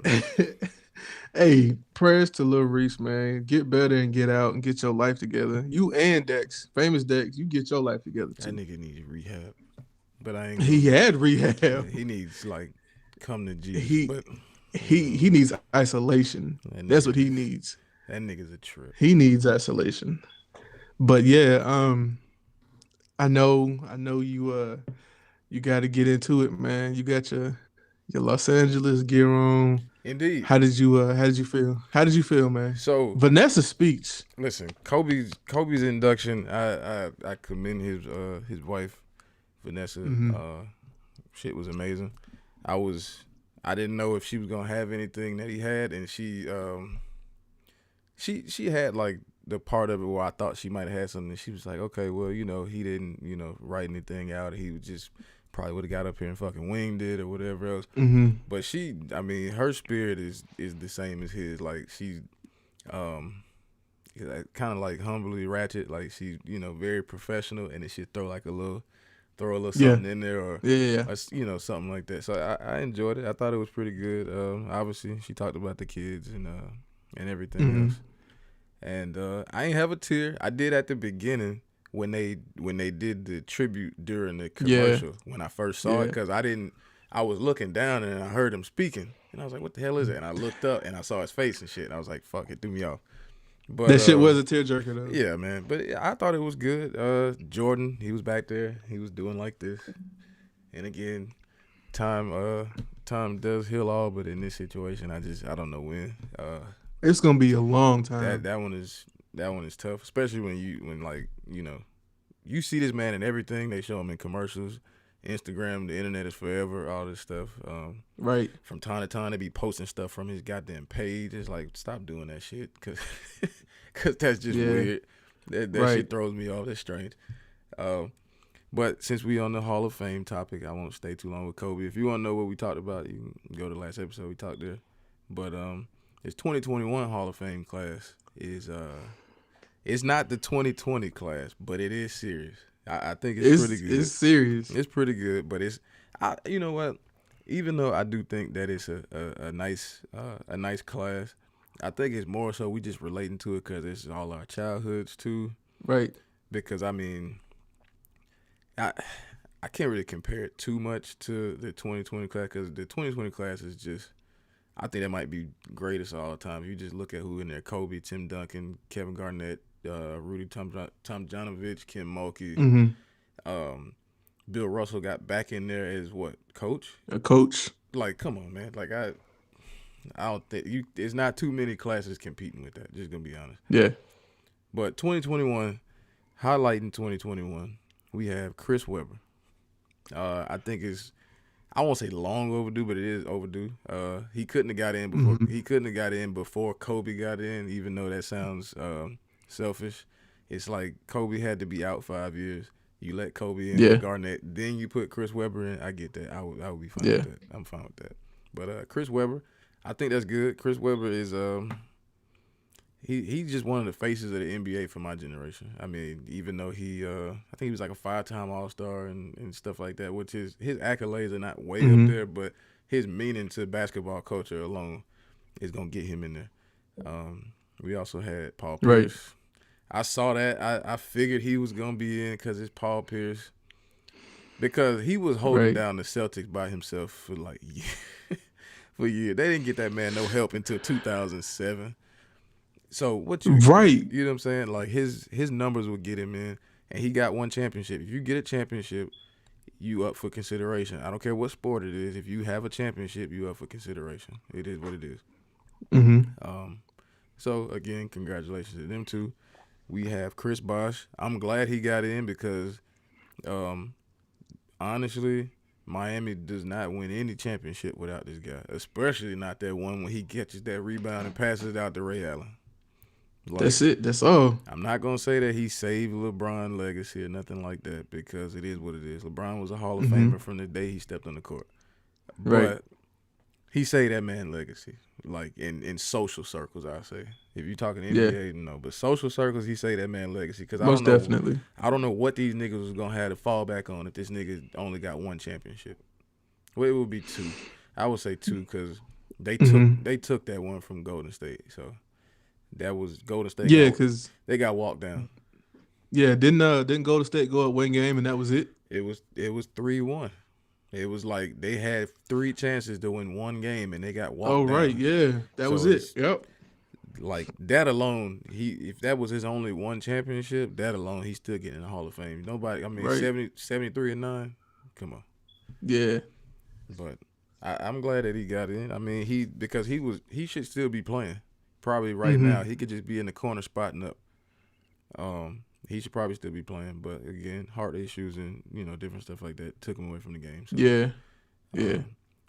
hey, prayers to Lil Reese, man. Get better and get out and get your life together. You and Dex, famous Dex, you get your life together too. That nigga needs rehab. But I ain't. He had rehab. Yeah, he needs come to Jesus. He needs isolation. That's what he needs. That nigga's a trip. He needs isolation. But yeah, I know you got to get into it, man. You got your Los Angeles gear on. Indeed. How did you feel? How did you feel, man? So Vanessa's speech. Listen, Kobe's induction. I commend his wife, Vanessa. Mm-hmm. Shit was amazing. I didn't know if she was gonna have anything that he had, and she had like the part of it where I thought she might have had something. She was like, okay, well, he didn't, write anything out. He was just probably would have got up here and fucking winged it or whatever else. Mm-hmm. But her spirit is the same as his. Like she's kind of like humbly ratchet. Like she's very professional, and then she throw a little something in there or something like that. So I enjoyed it. I thought it was pretty good. Obviously she talked about the kids and everything else. And I ain't have a tear. I did at the beginning when they did the tribute during the commercial when I first saw it, because I was looking down and I heard him speaking and I was like, what the hell is that? And I looked up and I saw his face and shit and I was like, fuck, it threw me off. But that shit was a tearjerker though. Yeah, man. But I thought it was good. Jordan, he was back there. He was doing like this. And again, time does heal all, but in this situation, I don't know when. It's gonna be a long time. That one is tough, especially when you see this man in everything. They show him in commercials, Instagram, the internet is forever, all this stuff. Right. From time to time, they be posting stuff from his goddamn page. It's like, stop doing that shit, cause that's just weird. That shit throws me off. That's strange. But since we on the Hall of Fame topic, I won't stay too long with Kobe. If you want to know what we talked about, you can go to the last episode. We talked there. But his 2021 Hall of Fame class is it's not the 2020 class, but it is serious. I think it's pretty good. It's serious. It's pretty good, but you know what? Even though I do think that it's a nice class, I think it's more so we just relating to it because it's all our childhoods too. Right. Because I can't really compare it too much to the 2020 class because the 2020 class is just, I think that might be greatest of all time. If you just look at who in there: Kobe, Tim Duncan, Kevin Garnett, Rudy Tomjanovich, Kim Mulkey. Mm-hmm. Bill Russell got back in there as what, coach? A coach. Like, come on, man. Like I don't think there's not too many classes competing with that. Just gonna be honest. Yeah. But 2021, highlighting 2021, we have Chris Webber. I think I won't say long overdue, but it is overdue. He couldn't have got in before. Mm-hmm. He couldn't have got in before Kobe got in, even though that sounds selfish. It's like Kobe had to be out 5 years. You let Kobe in with Garnett, then you put Chris Webber in. I get that. I would be fine with that. I'm fine with that. But Chris Webber, I think that's good. Chris Webber is he's just one of the faces of the NBA for my generation. I mean, even though I think he was like a 5-time All-Star and stuff like that, which his accolades are not way up there, but his meaning to basketball culture alone is gonna get him in there. We also had Paul Pierce. Right. I saw that. I figured he was gonna be in because it's Paul Pierce. Because he was holding down the Celtics by himself for like for years. They didn't get that man no help until 2007. So what you you know what I'm saying? Like his numbers would get him in, and he got one championship. If you get a championship, you up for consideration. I don't care what sport it is. If you have a championship, you up for consideration. It is what it is. Mm-hmm. So again, congratulations to them two. We have Chris Bosh. I'm glad he got in because, honestly, Miami does not win any championship without this guy, especially not that one when he catches that rebound and passes it out to Ray Allen. Like, that's it. That's all. I'm not gonna say that he saved LeBron's legacy or nothing like that because it is what it is. LeBron was a Hall of Famer from the day he stepped on the court, but Right. he saved that man's legacy. Like in social circles, I say. If you're talking NBA, no, but social circles, he saved that man's legacy because Most definitely. I don't know what these niggas was gonna have to fall back on if this nigga only got one championship. Well, it would be 2. I would say 2 because they took that one from Golden State. So that was Golden State. Yeah, because they got walked down. Yeah, didn't Golden State go up one game and that was it? It was 3-1. It was like they had 3 chances to win one game and they got walked down. Oh right, yeah, that was it. Yep. Like that alone, if that was his only one championship, that alone, he's still getting in the Hall of Fame. Nobody, I mean, Right. 73-9, come on. Yeah. But I'm glad that he got in. I mean, because he should still be playing. Probably right now, he could just be in the corner spotting up. He should probably still be playing, but again, heart issues and different stuff like that took him away from the game. So, Yeah.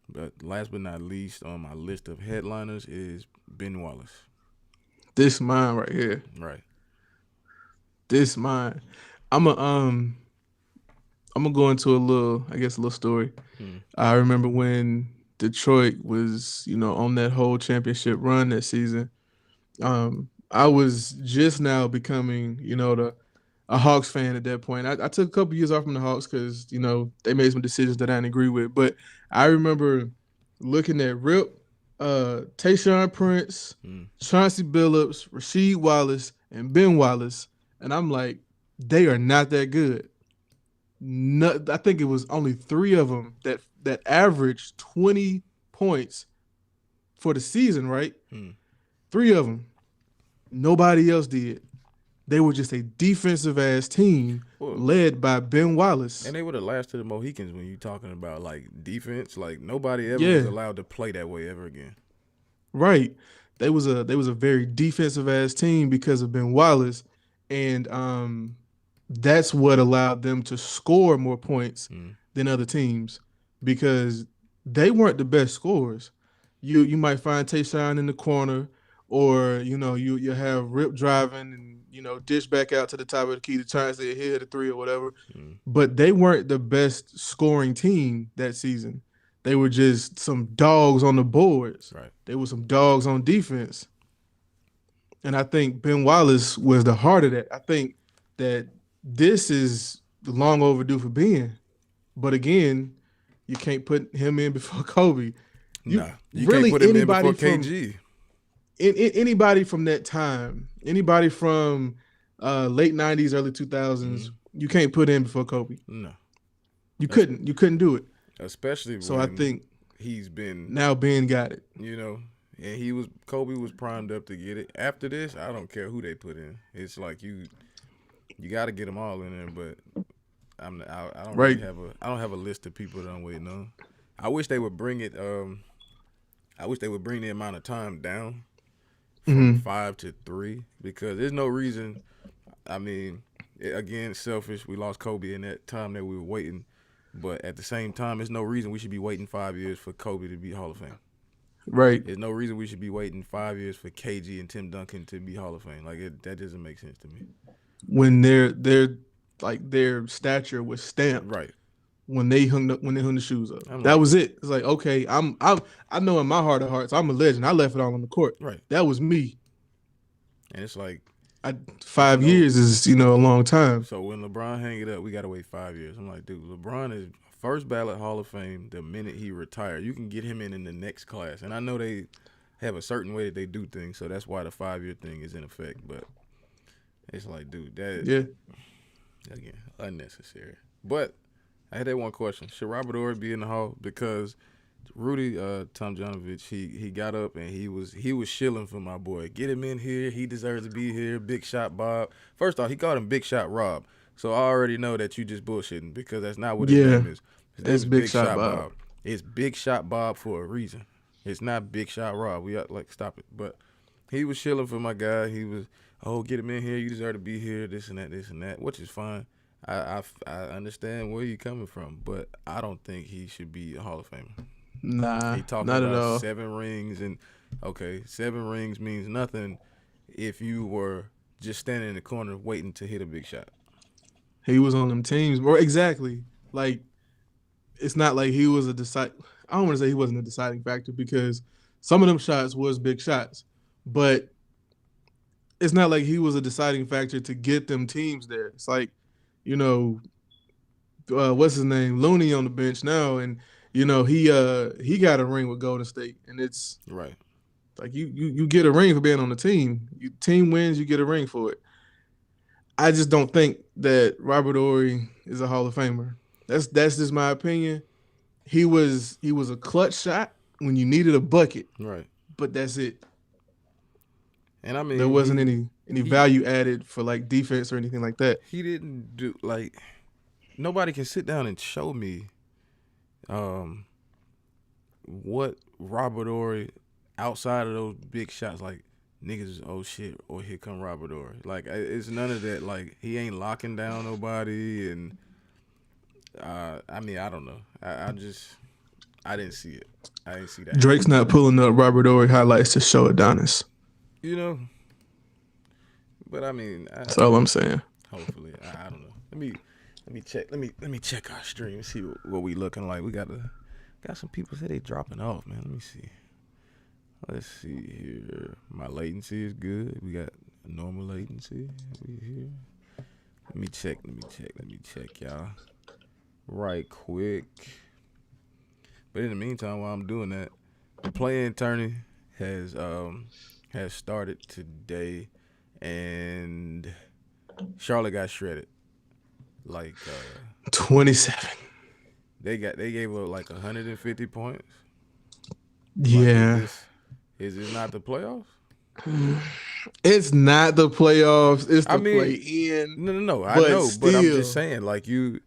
But last but not least on my list of headliners is Ben Wallace. This mine right here. Right. This mine. I'm gonna go into a little story. I remember when Detroit was, on that whole championship run that season. I was just now becoming, a Hawks fan at that point. I took a couple years off from the Hawks because, they made some decisions that I didn't agree with. But I remember looking at Rip, Tayshaun Prince, Chauncey Billups, Rasheed Wallace, and Ben Wallace, and I'm like, they are not that good. I think it was only 3 of them that averaged 20 points for the season, right? 3 of them. Nobody else did. They were just a defensive-ass team led by Ben Wallace. And they were the last of the Mohicans when you're talking about, like, defense. Like, nobody ever was allowed to play that way ever again. Right. They was a very defensive-ass team because of Ben Wallace, and that's what allowed them to score more points than other teams because they weren't the best scorers. You might find Tayshaun in the corner, or you have Rip driving and dish back out to the top of the key to try and say hit a 3 or whatever. But they weren't the best scoring team that season. They were just some dogs on the boards. Right. They were some dogs on defense. And I think Ben Wallace was the heart of that. I think that this is long overdue for Ben. But again, you can't put him in before Kobe. You can't put him in before KG. Anybody from that time, anybody from late 90s, early 2000s, you can't put in before Kobe. No. You couldn't do it. Especially so when I think he's been now Ben got it. And Kobe was primed up to get it. After this, I don't care who they put in. It's like you got to get them all in there, but I don't really have a list of people that I'm waiting on. I wish they would bring it I wish they would bring the amount of time down from 5 to 3 because there's no reason. I mean, again, selfish. We lost Kobe in that time that we were waiting, but at the same time, there's no reason we should be waiting 5 years for Kobe to be Hall of Fame. Right. There's no reason we should be waiting 5 years for KG and Tim Duncan to be Hall of Fame. Like that doesn't make sense to me. When their stature was stamped. Right. When they hung the shoes up. That was it. It's like, okay, I know in my heart of hearts, I'm a legend. I left it all on the court. Right. That was me. And it's like 5 years is, a long time. So when LeBron hang it up, we gotta wait 5 years. I'm like, dude, LeBron is first ballot Hall of Fame the minute he retired. You can get him in the next class. And I know they have a certain way that they do things, so that's why the 5-year thing is in effect. But it's like, dude, again, unnecessary. But I had that one question. Should Robert Horry be in the Hall? Because Rudy Tomjanovich, he got up and he was shilling for my boy. Get him in here. He deserves to be here. Big Shot Bob. First off, he called him Big Shot Rob. So I already know that you just bullshitting because that's not what his name is. His name is Big Shot Bob. It's Big Shot Bob for a reason. It's not Big Shot Rob. We stop it. But he was shilling for my guy. He was, get him in here. You deserve to be here. This and that, which is fine. I understand where you're coming from, but I don't think he should be a Hall of Famer. Nah, he talking not about at all. 7 rings, and 7 rings means nothing if you were just standing in the corner waiting to hit a big shot. He was on them teams. Or exactly. Like, it's not like he was I don't want to say he wasn't a deciding factor because some of them shots was big shots. But it's not like he was a deciding factor to get them teams there. It's like, you know, what's his name? Looney on the bench now, and you know, he got a ring with Golden State. And it's right. Like you get a ring for being on the team. Team wins, you get a ring for it. I just don't think that Robert Horry is a Hall of Famer. That's just my opinion. He was a clutch shot when you needed a bucket. Right. But that's it. And I mean, there wasn't any value added for like defense or anything like that. He didn't do like nobody can sit down and show me what Robert Horry outside of those big shots, like niggas is oh shit or here come Robert Horry. Like it's none of that. Like he ain't locking down nobody, and I mean I don't know. I didn't see it. I didn't see that. Drake's not pulling up Robert Horry highlights to show Adonis. You know, but I mean that's all I'm saying. Hopefully, I don't know. Let me check. Let me check our stream and see what we looking like. We got some people say they dropping off, man. Let me see. Let's see here. My latency is good. We got a normal latency. We here. Let me check, y'all. Right quick. But in the meantime, while I'm doing that, the play-in tourney has started today, and Charlotte got shredded. Like 27. They gave up like 150 points. Yeah. Like, is this not the playoffs? It's not the playoffs. It's the play-in. No. I know, but I'm just saying, like I'm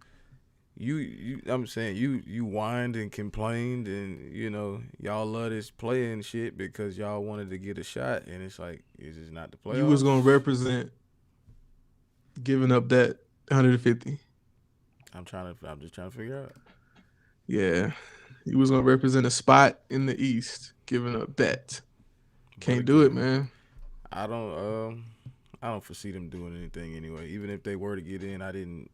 saying you whined and complained, and you know y'all love this play-in shit because y'all wanted to get a shot, and it's like, is this not the playoffs? You was gonna represent giving up that 150. I'm just trying to figure out. Yeah, he was gonna represent a spot in the East, giving up that. Can't do it, man. I don't foresee them doing anything anyway. Even if they were to get in, I didn't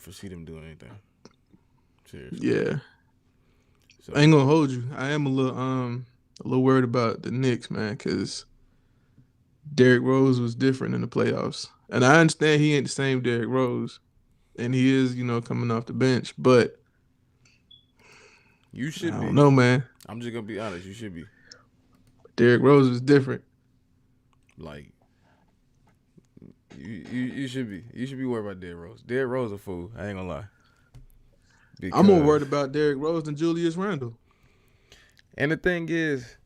foresee them doing anything. Seriously. Yeah. So, I ain't gonna hold you. I am a little worried about the Knicks, man, because Derrick Rose was different in the playoffs, and I understand he ain't the same Derrick Rose, and he is, coming off the bench, but you should be. I don't know, man. I'm just gonna be honest. You should be. Derrick Rose is different. Like you should be. You should be worried about Derrick Rose. Derrick Rose a fool. I ain't gonna lie. Because I'm more worried about Derrick Rose than Julius Randle. And the thing is,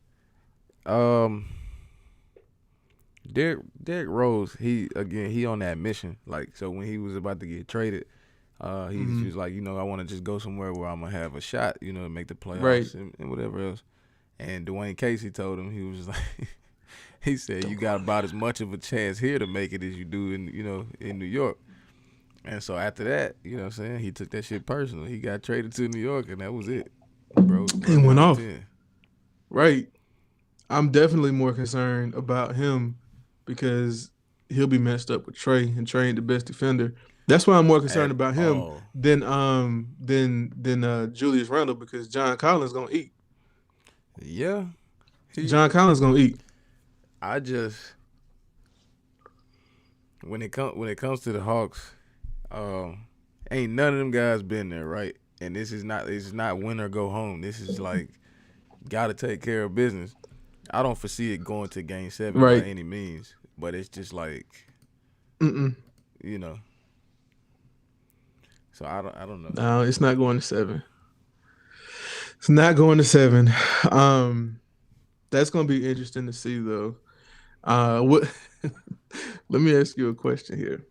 Derrick Rose, he on that mission. Like, so when he was about to get traded, he was like, I want to just go somewhere where I'm gonna have a shot, to make the playoffs, right, and whatever else. And Dwayne Casey told him, he was like, he said, you got about as much of a chance here to make it as you do in New York. And so after that, what I'm saying, he took that shit personal. He got traded to New York, and that was it, bro. He went off. Right. I'm definitely more concerned about him because he'll be messed up with Trey, and Trey ain't the best defender. That's why I'm more concerned about him than Julius Randle, because John Collins gonna eat. Yeah. John Collins gonna eat. I just when it comes to the Hawks, ain't none of them guys been there, right? And this is not win or go home. This is like gotta take care of business. I don't foresee it going to Game 7 by any means, but it's just like, So I don't know. No, it's not going to 7. It's not going to 7. That's going to be interesting to see, though. Let me ask you a question here.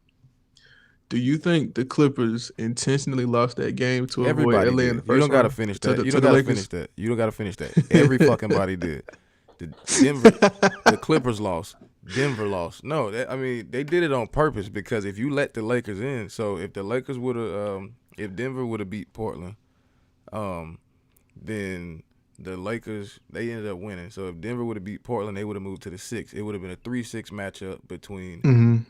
Do you think the Clippers intentionally lost that game to avoid LA in the first round? You don't got to finish that. You don't got to finish that. You don't got to finish that. Every fucking body did. The Clippers lost. Denver lost. No, they did it on purpose, because if you let the Lakers in, so if the Lakers would have, if Denver would have beat Portland, then the Lakers, they ended up winning. So if Denver would have beat Portland, they would have moved to the 6. It would have been a 3-6 matchup between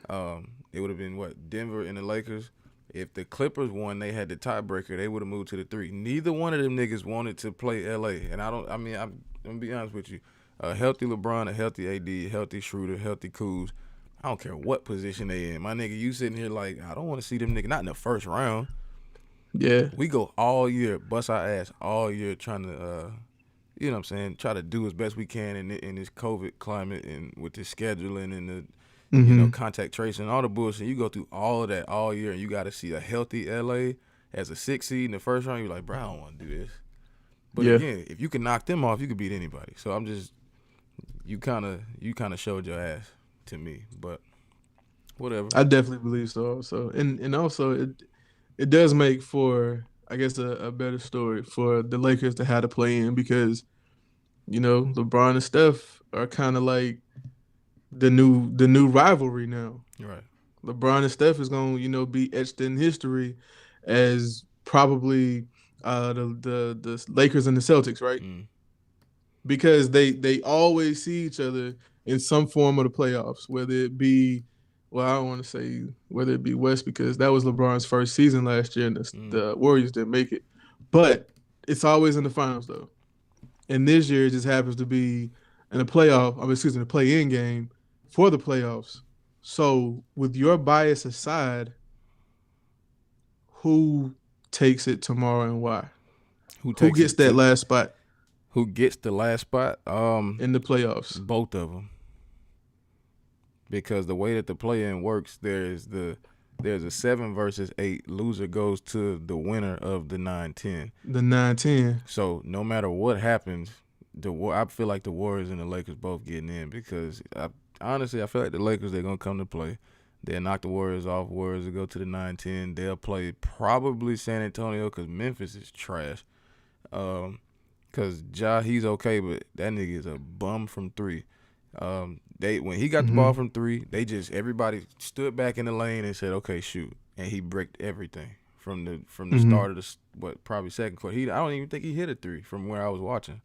it would have been Denver and the Lakers. If the Clippers won, they had the tiebreaker, they would have moved to the 3. Neither one of them niggas wanted to play LA. And I'm gonna be honest with you. A healthy LeBron, a healthy AD, a healthy Schroeder, healthy Kuz. I don't care what position they in. My nigga, you sitting here like, I don't want to see them niggas, not in the first round. Yeah. We go all year, bust our ass all year trying to, you know what I'm saying, try to do as best we can in this COVID climate and with the scheduling and the, you know, contact tracing and all the bullshit. You go through all of that all year and you got to see a healthy LA as a 6 seed in the first round. You're like, bro, I don't want to do this. But again, if you can knock them off, you could beat anybody. So I'm just, you kind of showed your ass to me, but whatever. I definitely believe so. Also, and also it does make for, I guess, a better story for the Lakers to have to play in, because, you know, LeBron and Steph are kind of like the new rivalry now. Right. LeBron and Steph is gonna, you know, be etched in history as probably the Lakers and the Celtics, right? Because they always see each other in some form of the playoffs, whether it be, well, I don't want to say whether it be West, because that was LeBron's first season last year and the Warriors didn't make it. But it's always in the finals, though. And this year it just happens to be in the the play-in game for the playoffs. So with your bias aside, who takes it tomorrow and why? Who gets that last spot? Who gets the last spot? In the playoffs. Both of them. Because the way that the play-in works, there's a 7 versus 8. Loser goes to the winner of the 9-10. The 9-10. So no matter what happens, I feel like the Warriors and the Lakers both getting in, because honestly, I feel like the Lakers, they're going to come to play. They'll knock the Warriors off. Warriors will go to the 9-10. They'll play probably San Antonio, because Memphis is trash. Because Ja, he's okay, but that nigga is a bum from 3. When he got the ball from 3, everybody stood back in the lane and said, okay, shoot. And he bricked everything from the start of probably second quarter. I don't even think he hit a 3 from where I was watching.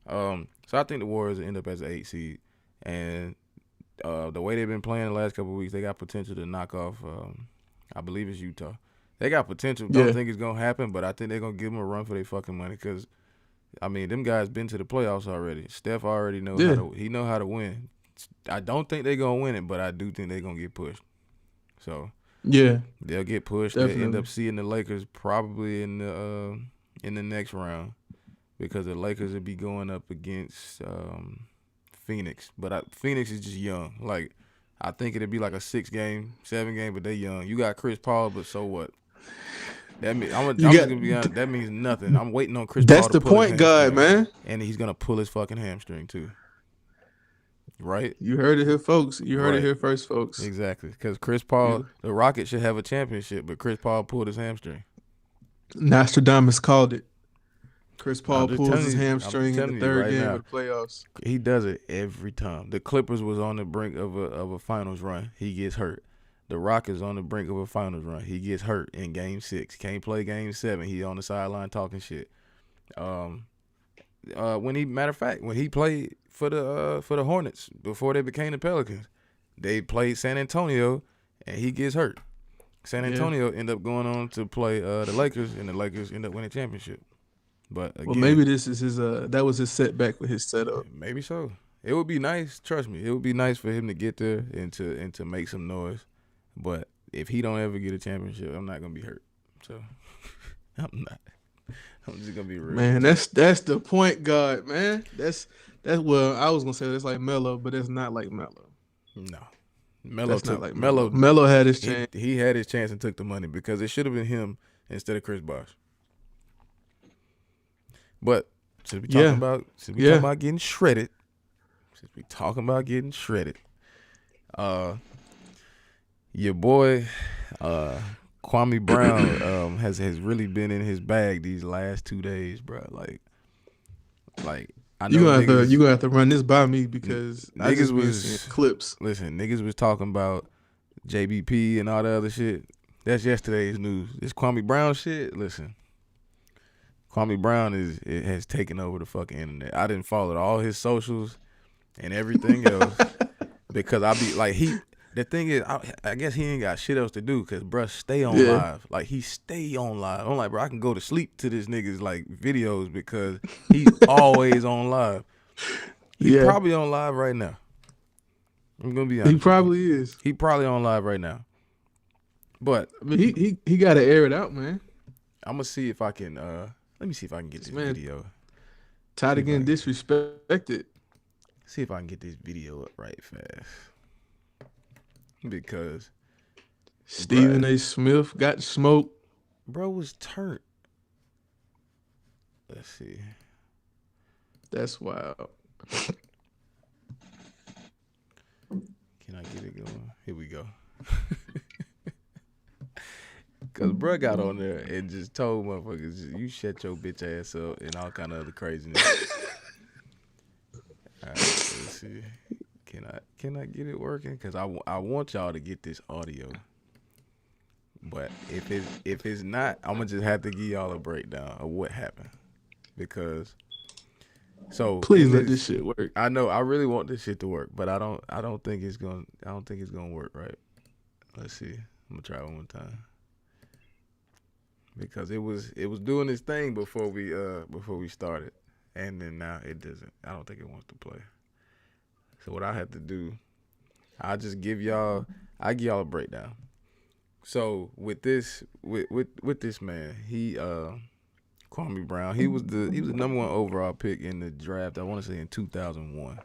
So I think the Warriors will end up as an 8 seed. And the way they've been playing the last couple of weeks, they got potential to knock off, I believe it's Utah. They got potential. Don't think it's going to happen, but I think they're going to give them a run for their fucking money, because, I mean, them guys been to the playoffs already. Steph already knows how to win. I don't think they're going to win it, but I do think they're going to get pushed. So they'll get pushed. Definitely. They'll end up seeing the Lakers probably in the next round, because the Lakers will be going up against Phoenix. But Phoenix is just young. Like, I think it'll be like a 6-game, 7-game, but they young. You got Chris Paul, but so what? That means I'm just gonna be honest. That means nothing. I'm waiting on Chris Paul. That's the point guard, man. And he's gonna pull his fucking hamstring too. Right? You heard it here, folks. You heard it here first, folks. Exactly. Because Chris Paul, the Rockets should have a championship, but Chris Paul pulled his hamstring. Nostradamus called it. Chris Paul pulls his hamstring in the third game of the playoffs. He does it every time. The Clippers was on the brink of a finals run. He gets hurt. The Rockets on the brink of a finals run. He gets hurt in Game 6. Can't play Game 7. He on the sideline talking shit. When he played for the Hornets before they became the Pelicans, they played San Antonio and he gets hurt. San Antonio end up going on to play the Lakers, and the Lakers end up winning championship. But again, well, maybe this is his that was his setback with his setup. Maybe so. It would be nice, trust me. It would be nice for him to get there and to make some noise. But if he don't ever get a championship, I'm not gonna be hurt. So I'm not. I'm just gonna be real. Man, that's the point guard, man. That's well, I was gonna say that's like Melo, but it's not like Melo. No. Melo had his chance. He had his chance and took the money, because it should have been him instead of Chris Bosh. But since we talking about getting shredded, your boy Kwame Brown has really been in his bag these last 2 days, bro. Like I know you gonna have to run this by me, because I just been seeing clips. Listen, niggas was talking about JBP and all the other shit. That's yesterday's news. This Kwame Brown shit, listen. Kwame Brown has taken over the fucking internet. I didn't follow all his socials and everything else because I be like the thing is, I guess he ain't got shit else to do because bruh stay on live. Like he stay on live. I'm like, bro, I can go to sleep to this nigga's like videos because he's always on live. He's probably on live right now. I'm gonna be honest. He probably is. He probably on live right now. But I mean, he got to air it out, man. I'm gonna see if I can. Let me see if I can get this video. Tired of getting disrespected. See if I can get this video up right fast. Because Stephen A. Smith got smoked. Bro was turned. Let's see. That's wild. Can I get it going? Here we go. Cause bro got on there and just told motherfuckers, you shut your bitch ass up and all kind of other craziness. All right, let's see. Can I get it working? Cause I want y'all to get this audio. But if it's not, I'm gonna just have to give y'all a breakdown of what happened. Because please let this shit work. I know I really want this shit to work, but I don't think it's gonna work right. Let's see. I'm gonna try it one more time. Because it was doing its thing before we started, and then now it doesn't. I don't think it wants to play. So what I have to do, I'll just give y'all a breakdown. So with this man, he Kwame Brown, he was the number 1 overall pick in the draft. I want to say in 2001.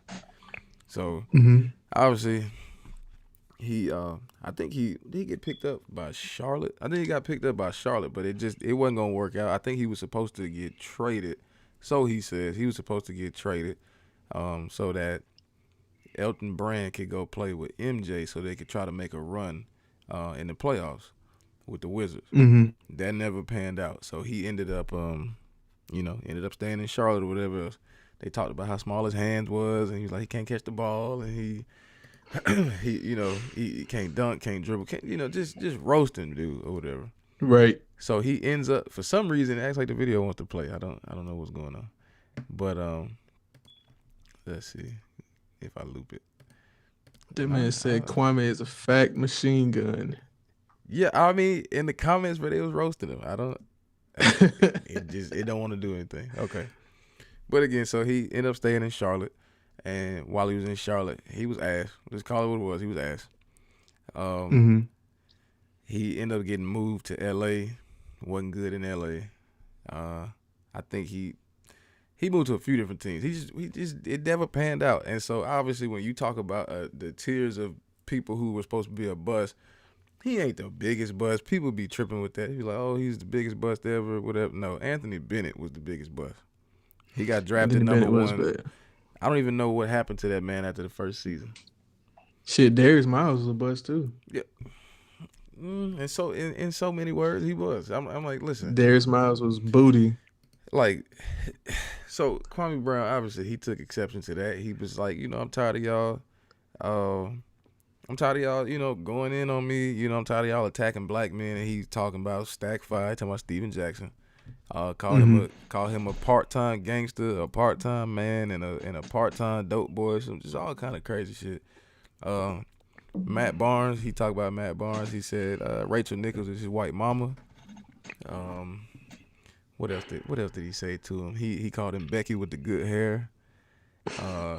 So obviously. I think he get picked up by Charlotte. I think he got picked up by Charlotte, but it wasn't gonna work out. I think he was supposed to get traded. So he says he was supposed to get traded, so that Elton Brand could go play with MJ, so they could try to make a run in the playoffs with the Wizards. That never panned out. So he ended up, staying in Charlotte or whatever else. They talked about how small his hands was, and he was like he can't catch the ball, and he can't dunk, can't dribble, just roasting dude or whatever. Right. So he ends up, for some reason, it acts like the video wants to play. I don't know what's going on. But let's see if I loop it. That man said Kwame is a fact machine gun. Yeah, I mean, in the comments, but they was roasting him. It don't want to do anything. Okay. But again, so he ended up staying in Charlotte. And while he was in Charlotte, he was ass. Just call it what it was. He was ass. He ended up getting moved to L.A. Wasn't good in L.A. I think he moved to a few different teams. It never panned out. And so obviously when you talk about the tiers of people who were supposed to be a bust, he ain't the biggest bust. People be tripping with that. He's like, oh, he's the biggest bust ever, whatever. No, Anthony Bennett was the biggest bust. He got drafted number 1. I don't even know what happened to that man after the first season. Shit, Darius Miles was a bust too. Yeah. And so in so many words, he was. I'm like, listen. Darius Miles was booty. Like, so Kwame Brown, obviously, he took exception to that. He was like, I'm tired of y'all. I'm tired of y'all, going in on me. I'm tired of y'all attacking black men. And he's talking about Stack 5, talking about Steven Jackson. Call him a part-time gangster, a part-time man, and a part-time dope boy. So just all kind of crazy shit. Matt Barnes, he talked about Matt Barnes. He said Rachel Nichols is his white mama. What else did he say to him? He called him Becky with the good hair.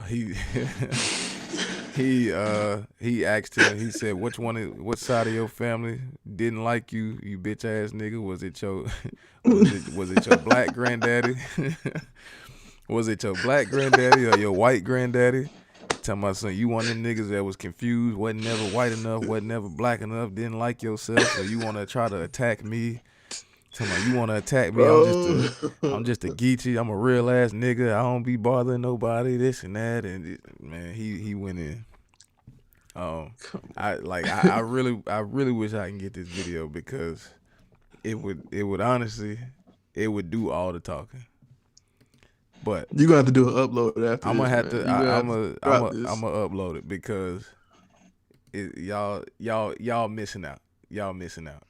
He asked him. He said, what side of your family didn't like you, you bitch ass nigga? Was it your black granddaddy? Was it your black granddaddy or your white granddaddy? Talking about son, you one of them niggas that was confused, wasn't never white enough, wasn't never black enough, didn't like yourself, so you want to try to attack me. Talking about you want to attack me? I'm just a geechee. I'm a real ass nigga. I don't be bothering nobody. This and that, and man, he went in. I really wish I can get this video because it would honestly do all the talking. But you gonna have to do an upload after. I'm gonna this, have to. I'm gonna upload it because y'all missing out. Y'all missing out.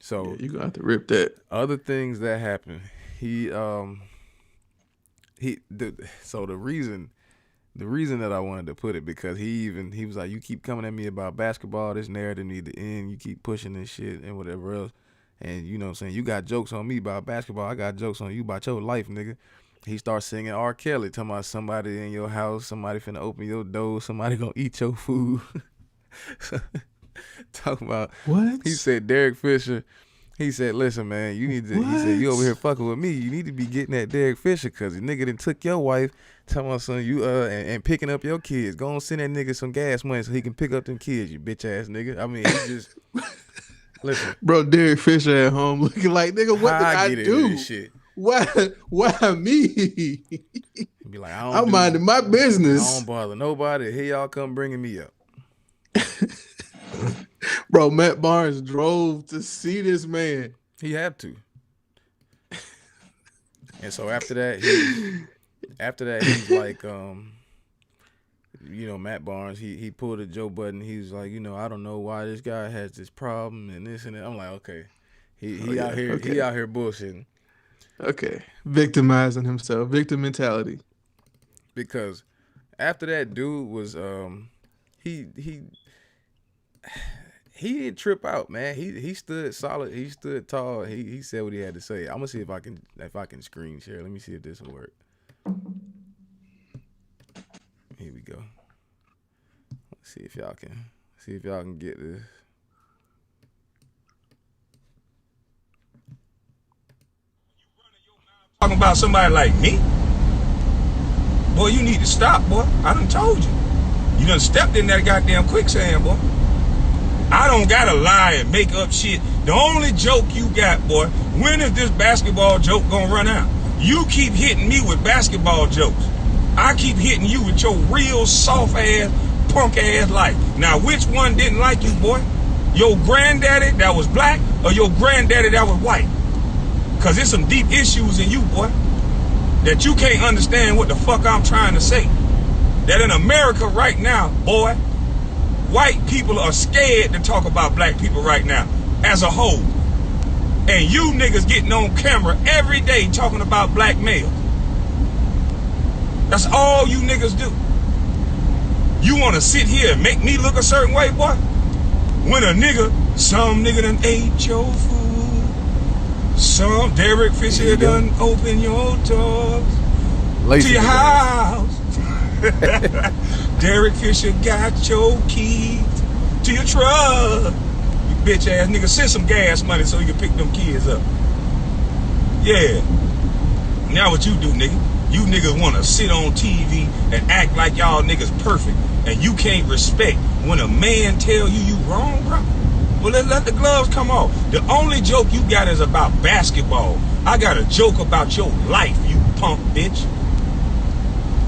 So yeah, you gonna have to rip that. Other things that happened. So the reason that I wanted to put it, because he was like, you keep coming at me about basketball, this narrative need to end, you keep pushing this shit and whatever else, and you know what I'm saying, you got jokes on me about basketball, I got jokes on you about your life, nigga. He starts singing R. Kelly, talking about somebody in your house, somebody finna open your door, somebody gonna eat your food. Talking about what? He said Derek Fisher. He said, listen, man, you need to. What? He said, you over here fucking with me. You need to be getting at Derek Fisher, because the nigga done took your wife, talking about son, you and picking up your kids. Go on, send that nigga some gas money so he can pick up them kids, you bitch ass nigga. I mean, he just listen. Bro, Derek Fisher at home looking like, nigga, what did I do? This shit? Why me? Be like, I'm minding my business. I don't bother nobody. Here y'all come bringing me up. Bro, Matt Barnes drove to see this man. He had to. And so after that, he's like, Matt Barnes, he pulled a Joe Budden. He was like, I don't know why this guy has this problem and this and that. I'm like, okay. He out here bullshitting. Okay. Victimizing himself. Victim mentality. Because after that dude was he didn't trip out, man. He stood solid. He stood tall. He said what he had to say. I'm gonna see if I can screen share. Let me see if this will work. Here we go. Let's see if y'all can get this. Talking about somebody like me? Boy, you need to stop, boy. I done told you. You done stepped in that goddamn quicksand, boy. I don't gotta lie and make up shit. The only joke you got, boy, when is this basketball joke gonna run out? You keep hitting me with basketball jokes. I keep hitting you with your real soft ass, punk ass life. Now, which one didn't like you, boy? Your granddaddy that was black or your granddaddy that was white? Cause there's some deep issues in you, boy, that you can't understand what the fuck I'm trying to say. That in America right now, boy, white people are scared to talk about black people right now as a whole. And you niggas getting on camera every day talking about black males. That's all you niggas do. You want to sit here and make me look a certain way, boy? When some nigga done ate your food. Some Derek Fisher done open your doors to your house. Derek Fisher got your keys to your truck. You bitch ass nigga, send some gas money so you can pick them kids up. Yeah. Now what you do, nigga? You niggas want to sit on TV and act like y'all niggas perfect, and you can't respect when a man tell you wrong, bro. Well, let the gloves come off. The only joke you got is about basketball. I got a joke about your life, you punk bitch.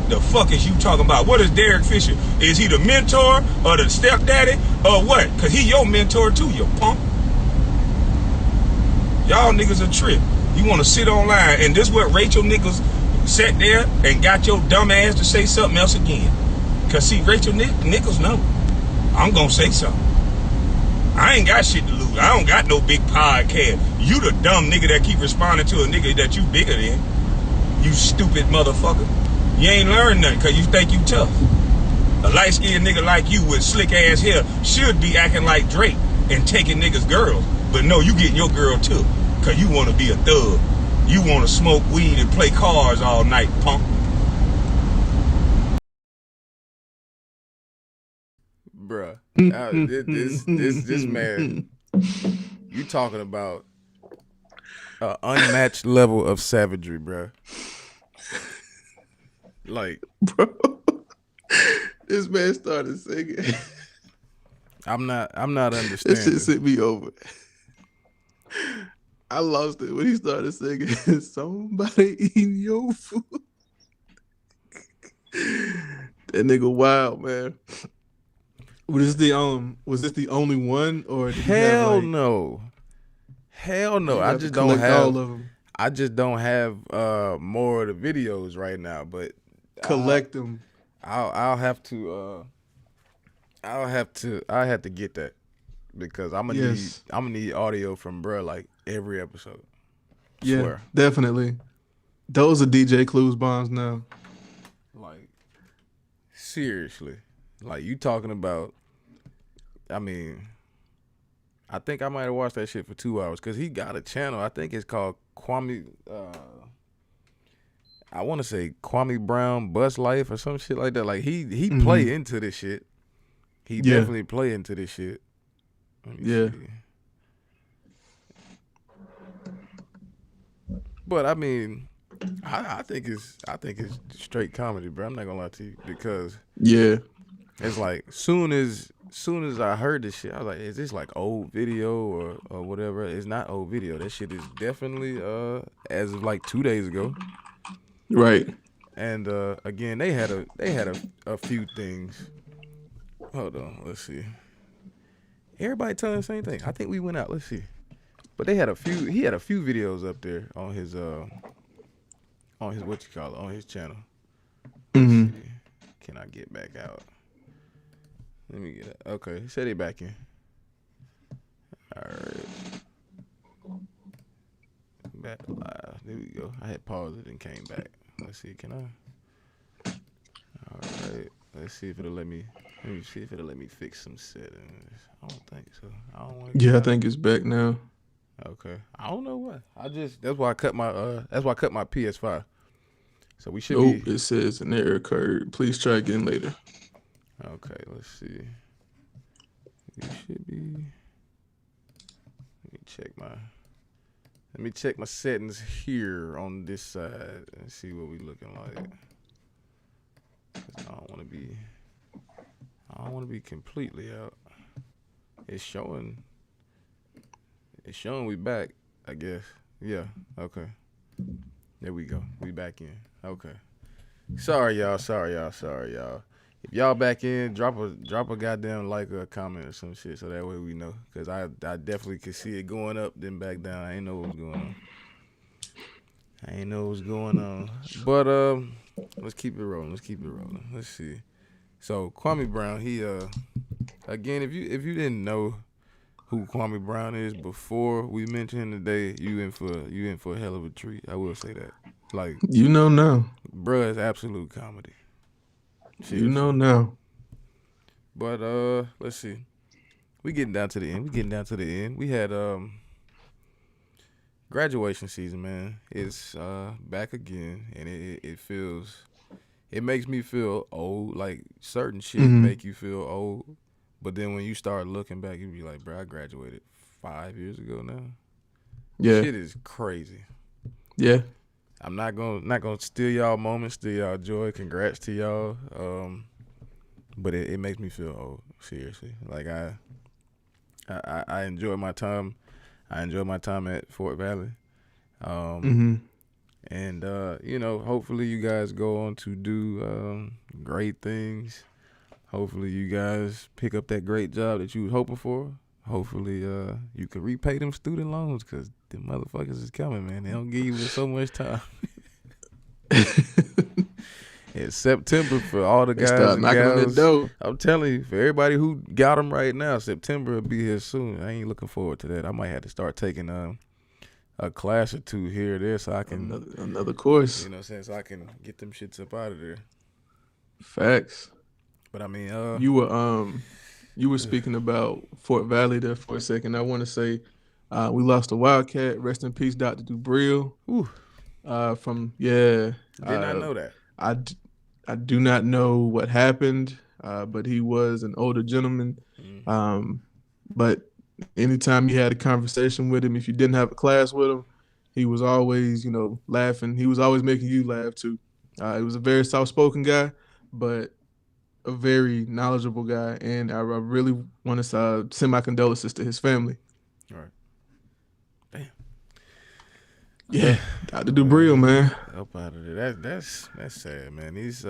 The fuck is you talking about? What is Derek Fisher? Is he the mentor or the stepdaddy or what? Cause he your mentor too, you punk. Y'all niggas a trip. You want to sit online, and this what Rachel Nichols sat there and got your dumb ass to say something else again. Cause see, Rachel Nichols know I'm gonna say something. I ain't got shit to lose. I don't got no big podcast. You the dumb nigga that keep responding to a nigga that you bigger than. You stupid motherfucker. You ain't learned nothing because you think you tough. A light-skinned nigga like you with slick ass hair should be acting like Drake and taking niggas' girls. But no, you getting your girl too because you want to be a thug. You want to smoke weed and play cards all night, punk. Bruh, this man, you talking about an unmatched level of savagery, bruh. Like, bro, this man started singing. I'm not understanding. This shit sent me over. I lost it when he started singing. Somebody eating your food. That nigga wild, man. Was this the only one, or did hell no? Hell no. I just don't have all of them. I just don't have more of the videos right now, but collect them. I'll have to get that because I'm gonna need audio from bruh like every episode. Yeah, Swear. definitely. Those are DJ Clues bombs now. Like, seriously. Like, you talking about, I mean, I think I might have watched that shit for 2 hours because he got a channel. I think it's called Kwame, I want to say Kwame Brown Bus Life or some shit like that. Like, he play into this shit. He definitely play into this shit. Let me see. But I mean, I think it's straight comedy, bro. I'm not gonna lie to you because it's like soon as I heard this shit, I was like, is this like old video or whatever? It's not old video. That shit is definitely as of like 2 days ago. Right. And again, they had a few things. Hold on, let's see. Everybody telling the same thing. I think we went out. Let's see. But they had a few. He had a few videos up there on his what you call it, on his channel. Mm-hmm. Can I get back out? Let me get it. Okay, he said he back in. All right. Back live. There we go. I had paused it and came back. Let's see. Can I? All right. Let's see if it'll let me. Let me see if it'll let me fix some settings. I don't think so. I don't want. Yeah, I think it's back now. Okay. I don't know what. That's why I cut my PS5. So we should be. It says an error occurred. Please try again later. Okay, let's see. We should be. Let me check my settings here on this side and see what we looking like. 'Cause I don't want to be completely out. It's showing we back, I guess. Yeah, okay. There we go. We back in. Okay. Sorry y'all. If y'all back in, drop a goddamn like or a comment or some shit so that way we know. Cause I definitely could see it going up then back down. I ain't know what was going on. But let's keep it rolling. Let's see. So Kwame Brown, he again, if you didn't know who Kwame Brown is before we mentioned him today, you in for a hell of a treat. I will say that. Like, you know now. Bruh, it's absolute comedy. Seriously. You know now. But let's see. We getting down to the end. We had graduation season, man. It's back again, and it makes me feel old. Like certain shit make you feel old, but then when you start looking back, you be like, bro, I graduated 5 years ago now. Yeah, shit is crazy. Yeah. I'm not gonna steal y'all moments, steal y'all joy. Congrats to y'all. But it makes me feel old. Seriously, like I enjoy my time. I enjoy my time at Fort Valley. And hopefully you guys go on to do great things. Hopefully you guys pick up that great job that you was hoping for. Hopefully you can repay them student loans because them motherfuckers is coming, man. They don't give you so much time. It's September for all the guys and gals. I'm telling you, for everybody who got them right now, September will be here soon. I ain't looking forward to that. I might have to start taking a class or two here or there so I can another course. You know what I'm saying? So I can get them shits up out of there. Facts. But I mean, you were speaking about Fort Valley there for a second. I want to say we lost a Wildcat. Rest in peace, Dr. Dubril. Ooh. Did not know that. I do not know what happened, but he was an older gentleman. But anytime you had a conversation with him, if you didn't have a class with him, he was always, laughing. He was always making you laugh too. He was a very soft-spoken guy, but a very knowledgeable guy, and I really want to send my condolences to his family. All right. Damn. Yeah, Dr. Dubril, man. Up out of there. That's sad, man. These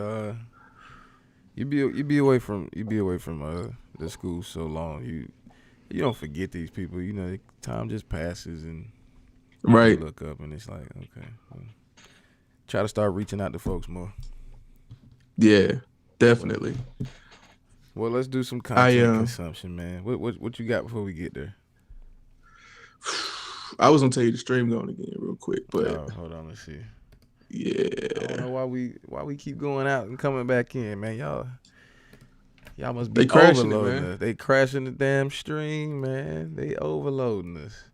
you be away from the school so long. You don't forget these people. Time just passes and right. You look up and it's like, okay. Well, try to start reaching out to folks more. Yeah, definitely. Well, let's do some content consumption, man. What you got before we get there? I was gonna tell you the stream going again real quick, but hold on, let's see. Yeah, I don't know why we keep going out and coming back in, man. Y'all must be overloading us. They crashing the damn stream, man. They overloading us,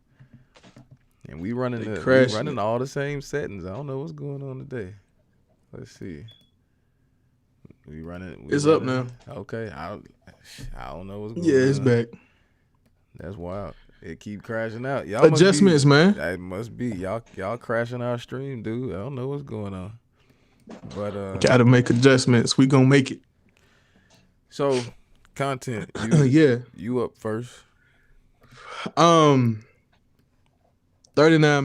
and we running all the same settings. I don't know what's going on today. Let's see. It's up now. Okay, I don't know what's going on. Yeah, it's back. That's wild. It keep crashing out. Y'all adjustments, man. That must be y'all crashing our stream, dude. I don't know what's going on, but gotta make adjustments. We gonna make it. So, content. You up first? 39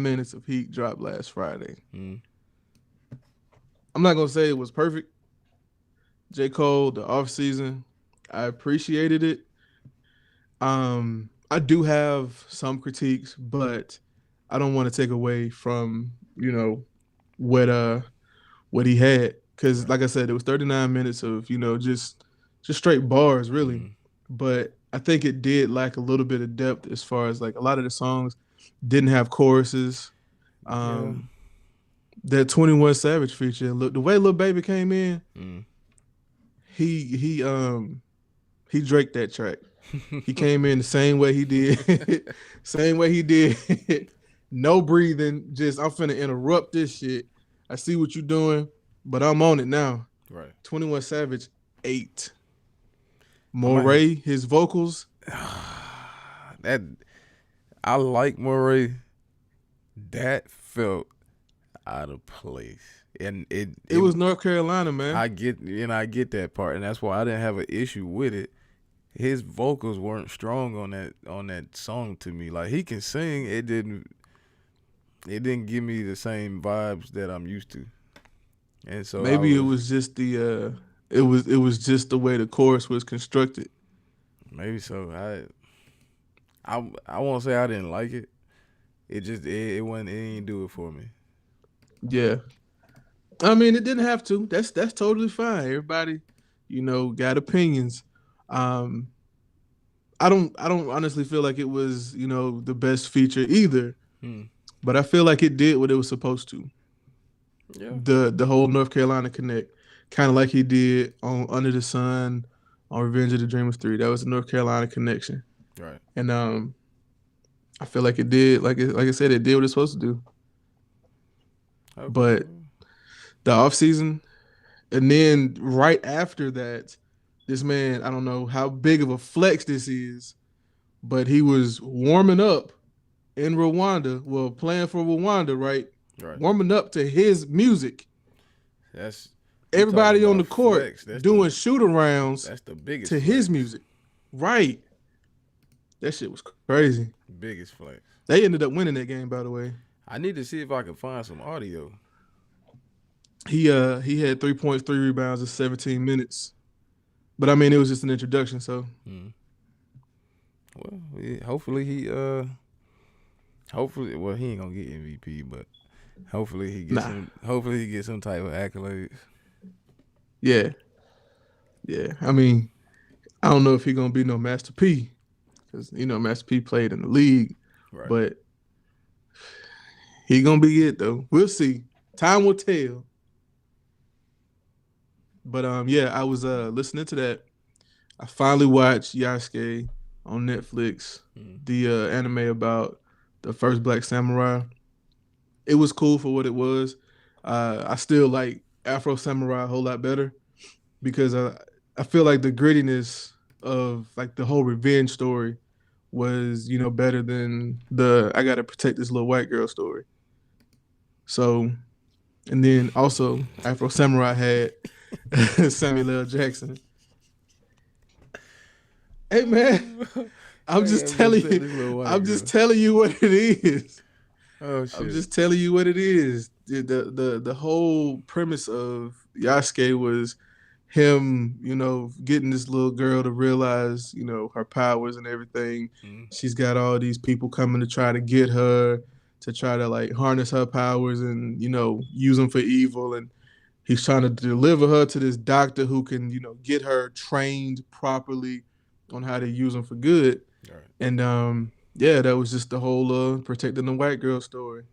minutes of Heat dropped last Friday. I'm not gonna say it was perfect. J. Cole, the off season, I appreciated it. I do have some critiques, but I don't want to take away from, what he had. Because like I said, it was 39 minutes of, just straight bars, really. But I think it did lack a little bit of depth as far as like a lot of the songs didn't have choruses. That 21 Savage feature, look, the way Lil Baby came in, he Drake that track. He came in the same way he did. No breathing. Just, I'm finna interrupt this shit. I see what you're doing, but I'm on it now. Right. 21 Savage, 8. Moray, his vocals. I like Moray. That felt out of place. And it was North Carolina, man. I get that part, and that's why I didn't have an issue with it. His vocals weren't strong on that song to me. Like, he can sing, it didn't give me the same vibes that I'm used to. And so maybe it was just the it was just the way the chorus was constructed. Maybe so. I won't say I didn't like it. It just it didn't do it for me. Yeah. I mean, it didn't have to. That's totally fine. Everybody, got opinions. I don't honestly feel like it was, the best feature either. But I feel like it did what it was supposed to. Yeah. The whole North Carolina connect, kind of like he did on Under the Sun, on Revenge of the Dreamers 3. That was the North Carolina connection. Right. And I feel like it did, like I said, it did what it's supposed to do. Okay. But the off season, and then right after that, this man, I don't know how big of a flex this is, but he was warming up in Rwanda, playing for Rwanda, right? Right. Warming up to his music. That's everybody on the court doing shoot-arounds. That's the biggest to flex. His music. Right. That shit was crazy. Biggest flex. They ended up winning that game, by the way. I need to see if I can find some audio. He had 3 points, 3 rebounds in 17 minutes. But I mean, it was just an introduction, so. Well, hopefully he ain't gonna get MVP, but hopefully he gets some type of accolades. Yeah. I mean, I don't know if he's gonna be no Master P, because Master P played in the league, right. But he gonna be it though. We'll see. Time will tell. But I was listening to that. I finally watched Yasuke on Netflix, the anime about the first Black Samurai. It was cool for what it was. I still like Afro Samurai a whole lot better because I feel like the grittiness of like the whole revenge story was, better than the I gotta protect this little white girl story. So, and then also Afro Samurai had Samuel L. Jackson. Hey man, I'm just telling you what it is. Oh shit. I'm just telling you what it is. The whole premise of Yasuke was him, getting this little girl to realize, her powers and everything. She's got all these people coming to try to get her, to try to like harness her powers and, use them for evil. And he's trying to deliver her to this doctor who can, get her trained properly on how to use them for good. Right. And Yeah, that was just the whole protecting the white girl story.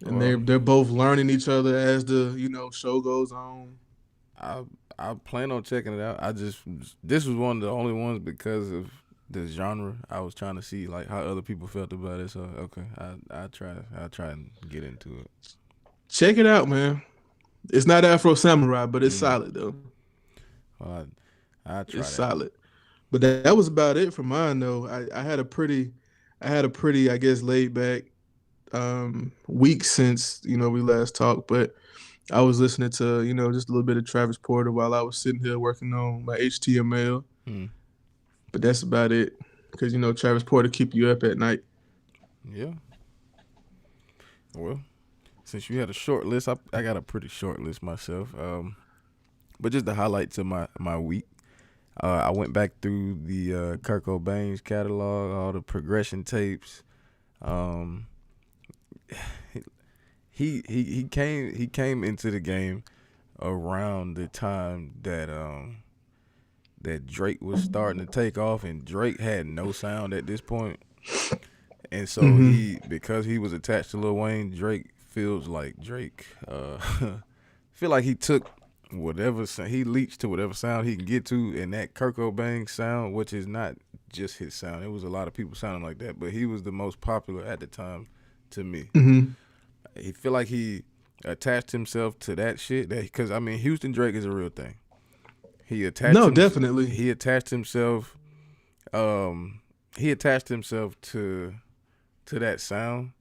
And Well, they're both learning each other as the show goes on. I plan on checking it out. This was one of the only ones because of the genre. I was trying to see like how other people felt about it. So okay, I'll try and get into it. Check it out, man. It's not Afro Samurai, but it's solid though. Well, I try. It's solid. But that was about it for mine though. I had a pretty, I guess, laid back week since we last talked, but I was listening to just a little bit of Travis Porter while I was sitting here working on my HTML. But that's about it, because Travis Porter keep you up at night. Yeah. Well, since you had a short list, I got a pretty short list myself. But just the highlights of my week. I went back through the Kurt Cobain's catalog, all the progression tapes. He came into the game around the time that that Drake was starting to take off, and Drake had no sound at this point. And so because he was attached to Lil Wayne, Drake feels like Drake feel like he took whatever he leached to whatever sound he can get to, and that Kurt Cobain sound, which is not just his sound. It was a lot of people sounding like that, but he was the most popular at the time to me. He feel like he attached himself to that shit, because I mean Houston Drake is a real thing. He attached definitely. He attached himself to that sound,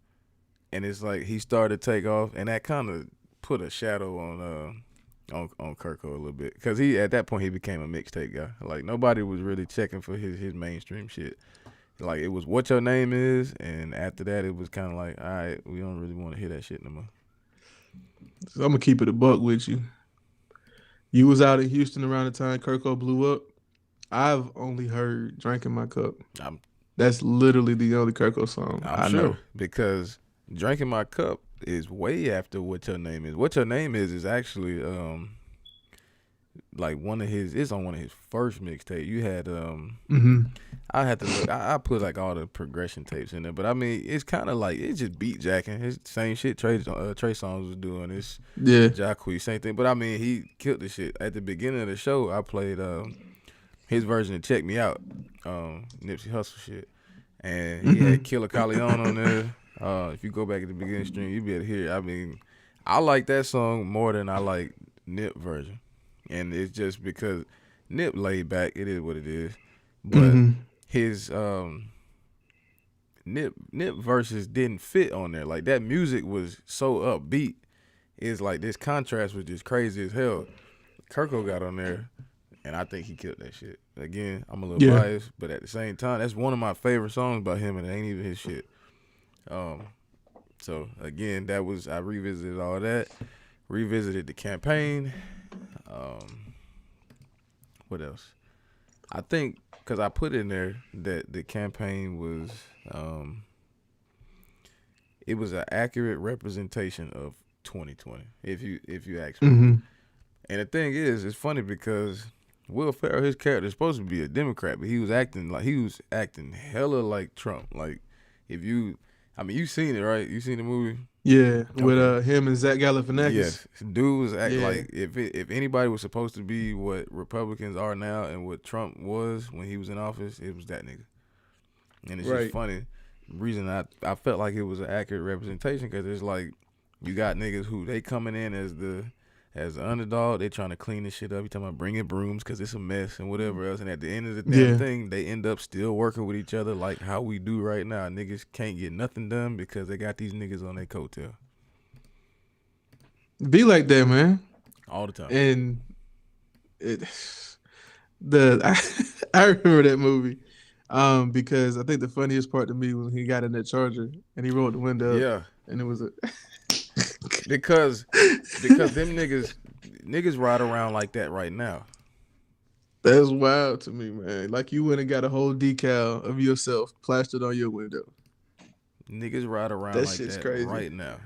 and it's like he started to take off, and that kind of put a shadow on Kirko a little bit, because he at that point he became a mixtape guy. Like nobody was really checking for his mainstream shit. Like it was What Your Name Is, and after that it was kind of like, all right, we don't really want to hear that shit no more. So I'm gonna keep it a buck with you. You was out in Houston around the time Kirko blew up. I've only heard "Drink in My Cup." That's literally the only Kirko song I know. Because "Drink in My Cup" is way after What Your Name Is. What Your Name Is actually like it's on one of his first mixtape. You had I had to look. I put like all the progression tapes in there, but I mean it's kind of like it's just beat jacking. It's the same shit Trey Songz was doing. It's Jacquees, same thing. But I mean he killed the shit. At the beginning of the show, I played his version of "Check Me Out," Nipsey Hussle shit, and he had Killer Calion on there. If you go back at the beginning stream, you be able to hear it. I mean, I like that song more than I like Nip version. And it's just because Nip laid back, it is what it is. But his Nip verses didn't fit on there. Like that music was so upbeat. It's like this contrast was just crazy as hell. Kirko got on there, and I think he killed that shit. Again, I'm a little biased, but at the same time, that's one of my favorite songs by him, and it ain't even his shit. So again, I revisited all that, revisited the campaign. What else? I think because I put in there that the campaign was it was an accurate representation of 2020. If you ask me. And the thing is, it's funny because Will Ferrell, his character is supposed to be a Democrat, but he was acting hella like Trump. Like you seen it, right? You seen the movie? Yeah, with him and Zach Galifianakis. Yes, dude was acting like if anybody was supposed to be what Republicans are now and what Trump was when he was in office, it was that nigga. And it's just funny. The reason I felt like it was an accurate representation because it's like you got niggas who they coming in as the underdog, they trying to clean this shit up. You talking about bringing brooms because it's a mess and whatever else. And at the end of the damn thing, they end up still working with each other like how we do right now. Niggas can't get nothing done because they got these niggas on their coattail. Be like that, man. All the time. And I remember that movie because I think the funniest part to me was when he got in that Charger and he rolled the window. Yeah. And it was because them niggas ride around like that right now. That's wild to me, man. Like you went and got a whole decal of yourself plastered on your window. Niggas ride around like that crazy. Right now.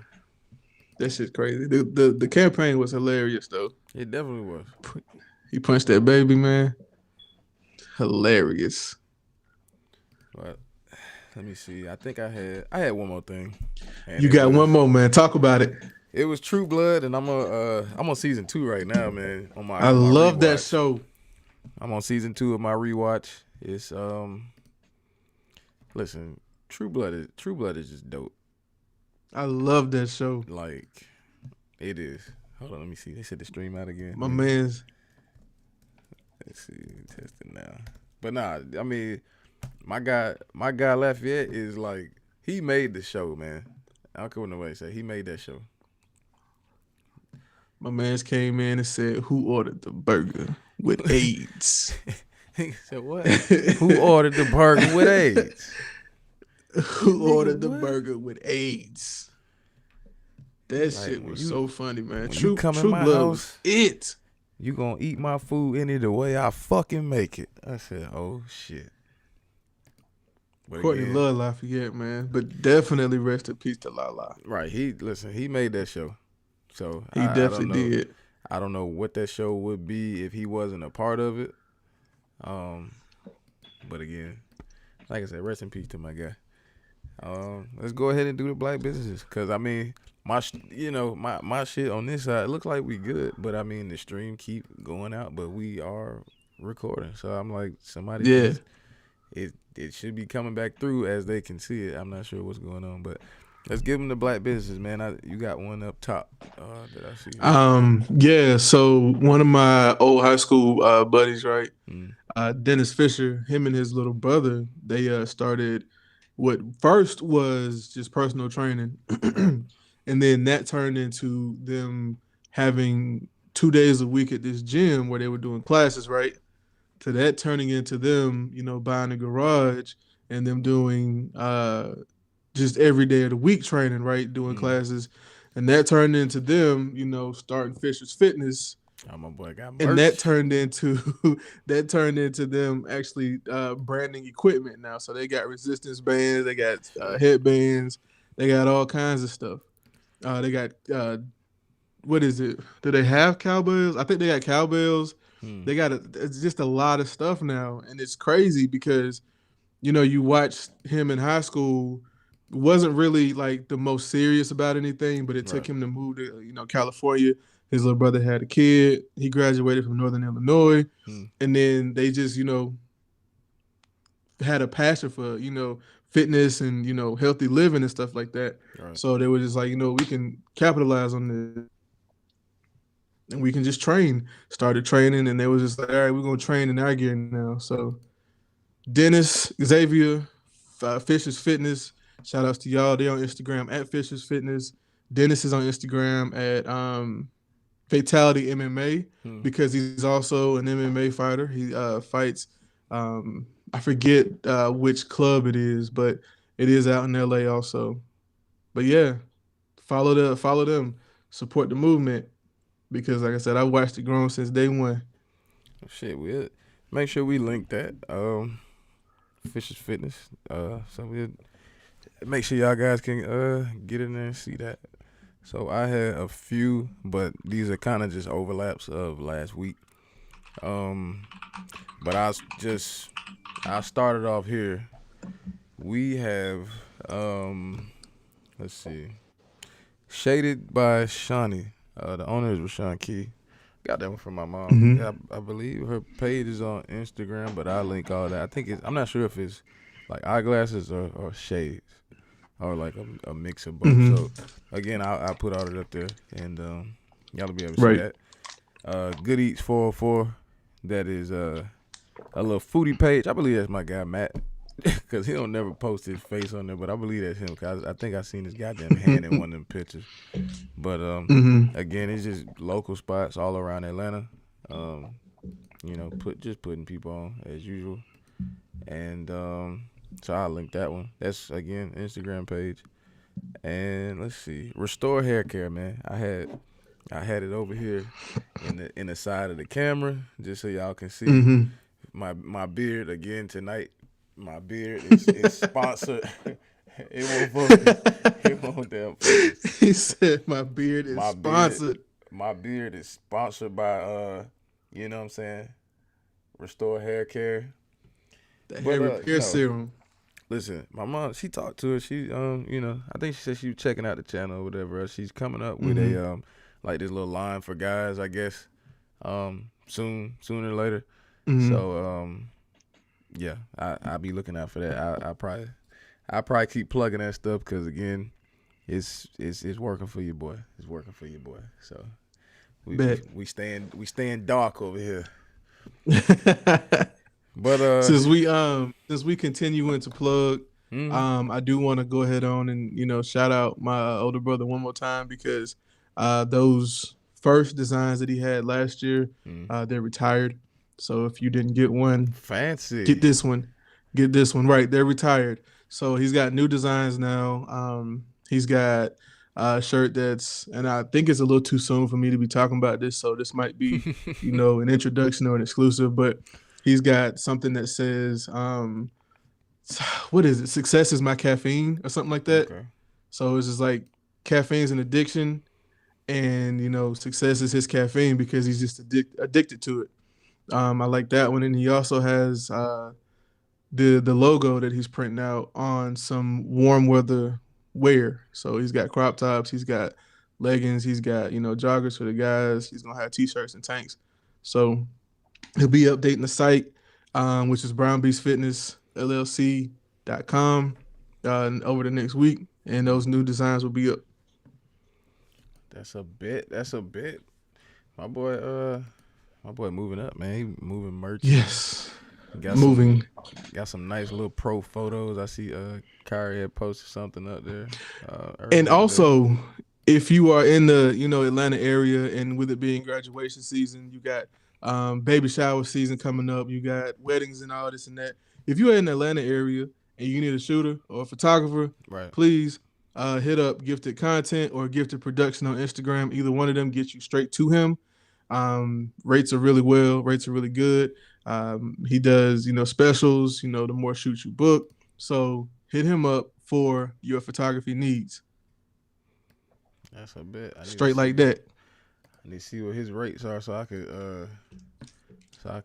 That shit's crazy. The campaign was hilarious though. It definitely was. He punched that baby, man. Hilarious. But Let me see. I think I had one more thing. And You got one more, man. Talk about it. It was True Blood, and I'm on season 2 right now, man. I love that show. I'm on season 2 of my rewatch. It's listen, True Blood is just dope. I love that show. Like, it is. Hold on, let me see. They said the stream out again. My man's. Let's see, testing now. But nah, I mean, my guy Lafayette is like, he made the show, man. I don't care what nobody say. He made that show. My man's came in and said, "Who ordered the burger with AIDS?" He said, "What? Who ordered the burger with AIDS? Who ordered the burger with AIDS?" That shit was so funny, man. True Blood was it. You gonna eat my food any the way I fucking make it. I said, oh shit. But Courtney love Lafayette, man. But definitely rest in peace to Lala. Right. He made that show. So he definitely did. I don't know what that show would be if he wasn't a part of it. But again, like I said, rest in peace to my guy. Let's go ahead and do the black businesses, cause I mean, my shit on this side, it looks like we good, but I mean the stream keep going out, but we are recording, so I'm like, somebody, it should be coming back through as they can see it. I'm not sure what's going on, but let's give them the black business, man. You got one up top that I see. Yeah. So one of my old high school buddies, right, Dennis Fisher, him and his little brother, they started what first was just personal training, and then that turned into them having 2 days a week at this gym where they were doing classes, right? To that turning into them, buying a garage and them doing just every day of the week training, right? Doing classes. And that turned into them, starting Fisher's Fitness. Oh, my boy got merch. And that turned into them actually branding equipment now. So they got resistance bands, they got headbands, they got all kinds of stuff. They got what is it? Do they have cowbells? I think they got cowbells. They got it's just a lot of stuff now, and it's crazy because you watch him in high school, wasn't really like the most serious about anything, but it took him to move to California. His little brother had a kid. He graduated from Northern Illinois, and then they just had a passion for fitness and healthy living and stuff like that. Right. So they were just like, we can capitalize on this. And we can just train. Started training, and they was just like, all right, we're going to train in our gear now. So Dennis, Xavier, Fisher's Fitness, shout outs to y'all. They're on Instagram at Fisher's Fitness. Dennis is on Instagram at Fatality MMA because he's also an MMA fighter. He fights, I forget which club it is, but it is out in LA also. But yeah, follow them, support the movement. Because, like I said, I watched it grown since day one. Shit, we'll make sure we link that. Fisher's Fitness. So we'll make sure y'all guys can get in there and see that. So I had a few, but these are kind of just overlaps of last week. But I started off here. We have, let's see, Shaded by Shawnee. The owner is Rashawn Key. Got that one from my mom. Yeah, I believe her page is on Instagram, but I'll link all that. I think I'm not sure if it's like eyeglasses or shades or like a mix of both. So again, I'll put all it up there, and y'all will be able to see that. Good Eats 404. That is a little foodie page. I believe that's my guy Matt, because he don't never post his face on there, but I believe that's him, because I think I seen his goddamn hand in one of them pictures. But again, it's just local spots all around Atlanta. Putting people on as usual. And so I'll link that one. That's again Instagram page. And let's see, Restore Hair Care, man. I had it over here in the side of the camera just so y'all can see my beard again tonight. My beard is sponsored. It won't damn focus. He said my beard is sponsored. My beard is sponsored by you know what I'm saying, Restore Hair Care. The hair repair serum. Listen, my mom, she talked to her. She, I think she said she was checking out the channel or whatever. She's coming up with a, like this little line for guys, I guess, sooner or later. So, yeah, I'll be looking out for that. I probably keep plugging that stuff because again, it's working for you, boy. It's working for you, boy. So we staying dark over here. But since we continue to plug, I do want to go ahead on and shout out my older brother one more time because those first designs that he had last year, they're retired. So if you didn't get one, fancy, get this one. Right, they're retired. So he's got new designs now. He's got a shirt and I think it's a little too soon for me to be talking about this. So this might be, an introduction or an exclusive, but he's got something that says, what is it? Success is my caffeine or something like that. Okay. So it's just like caffeine's an addiction and, success is his caffeine because he's just addicted to it. I like that one. And he also has the logo that he's printing out on some warm weather wear. So he's got crop tops, he's got leggings, he's got, joggers for the guys. He's going to have t-shirts and tanks. So he'll be updating the site, which is brownbeastfitnessllc.com over the next week. And those new designs will be up. That's a bit. My boy moving up, man. He moving merch. Yes. Got some nice little pro photos. I see Kyrie had posted something up there. And also, if you are in the Atlanta area, and with it being graduation season, you got baby shower season coming up. You got weddings and all this and that. If you are in the Atlanta area and you need a shooter or a photographer, right, please hit up Gifted Content or Gifted Production on Instagram. Either one of them gets you straight to him. Rates are really good. He does, specials, the more shoots you book. So hit him up for your photography needs. That's a bit. Straight like that. I need to see what his rates are so I could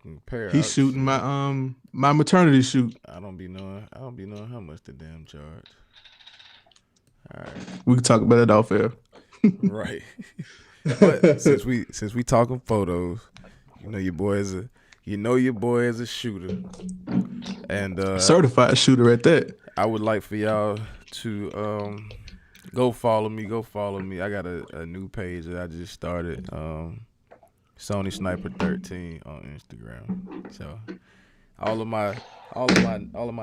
compare. He's shooting my maternity shoot. I don't be knowing how much the damn charge. All right. We can talk about it off air. Right. But since we talking photos, your boy is a shooter. And certified shooter at that. I would like for y'all to go follow me. I got a new page that I just started. Sony Sniper 13 on Instagram. So all of my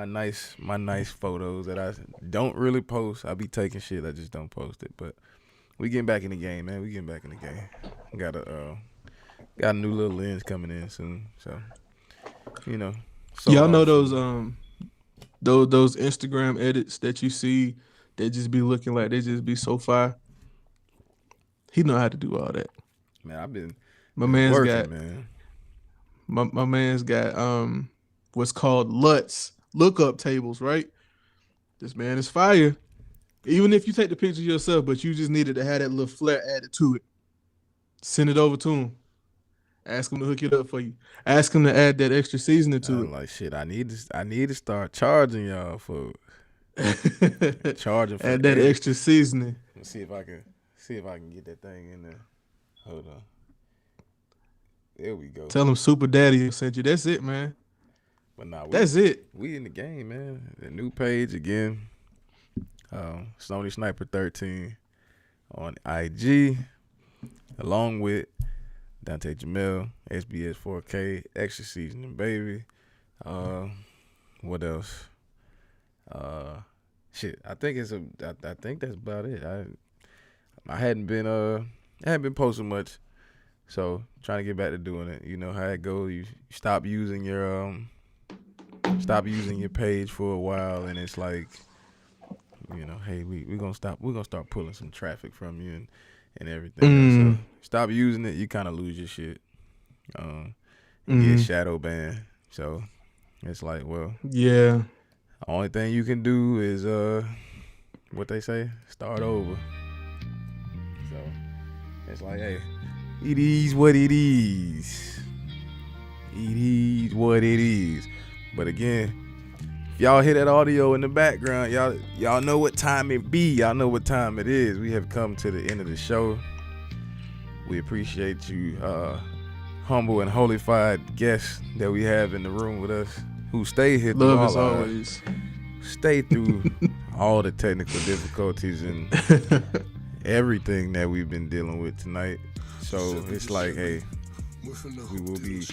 nice photos that I don't really post. I be taking shit, I just don't post it. But we getting back in the game, man. Got a new little lens coming in soon. So y'all know those Instagram edits that you see that just be looking like they just be so fire. He know how to do all that. Man, I've been working, man. My man's got what's called LUTs, lookup tables, right? This man is fire. Even if you take the picture yourself, but you just needed to have that little flair added to it. Send it over to him. Ask him to hook it up for you. Ask him to add that extra seasoning to it. Like shit, I need to start charging y'all for charging for add that extra seasoning. Let's see if I can get that thing in there. Hold on. There we go. Tell him Super Daddy sent you. That's it, man. But nah, that's it. We in the game, man. The new page again. Sony Sniper 13 on IG, along with Dante Jamel, SBS 4K, extra seasoning, baby. What else? Shit. I think that's about it. I hadn't been posting much, so trying to get back to doing it. You know how it goes. You stop using your page for a while, and it's like, hey, we're gonna start pulling some traffic from you and everything. So stop using it, you kind of lose your shit. Get shadow banned. So it's like, well, yeah. The only thing you can do is what they say, start over. So it's like, hey, it is what it is. It is what it is. But again, y'all hear that audio in the background, y'all know what time it be. Y'all know what time it is. We have come to the end of the show. We appreciate you, humble and holified guests that we have in the room with us, who stay here through Love as always. Stay through all the technical difficulties and everything that we've been dealing with tonight. So it's like, hey, we will be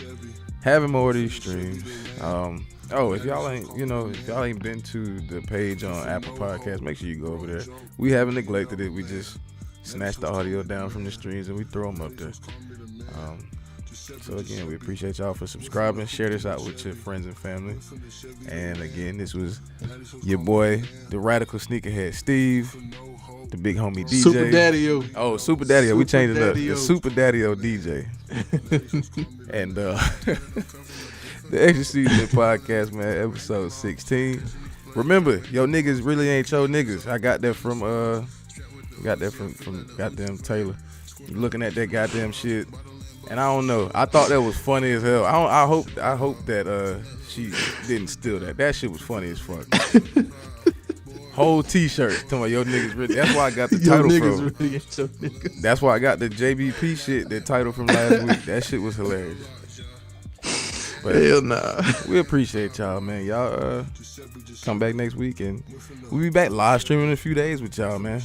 having more of these streams. If y'all ain't been to the page on Apple Podcasts, make sure you go over there. We haven't neglected it. We just snatch the audio down from the streams and we throw them up there. So again, we appreciate y'all for subscribing. Share this out with your friends and family. And again, this was your boy, the radical sneakerhead Steve, the big homie DJ. Super Daddy-O. Oh, Super Daddy-O. We changed it up. Daddy-O. The Super Daddy-O DJ. And the Extra Season Podcast, man, episode 16. Remember, yo niggas really ain't your niggas. I got that from goddamn Taylor. You looking at that goddamn shit. And I don't know. I thought that was funny as hell. I hope that she didn't steal that. That shit was funny as fuck. Whole T-shirt. Talking about your niggas really. That's why I got the title from. Really ain't your niggas. That's why I got the JBP shit. That title from last week. That shit was hilarious. But hell nah. We appreciate y'all, man. Y'all come back next week and we'll be back live streaming in a few days with y'all, man.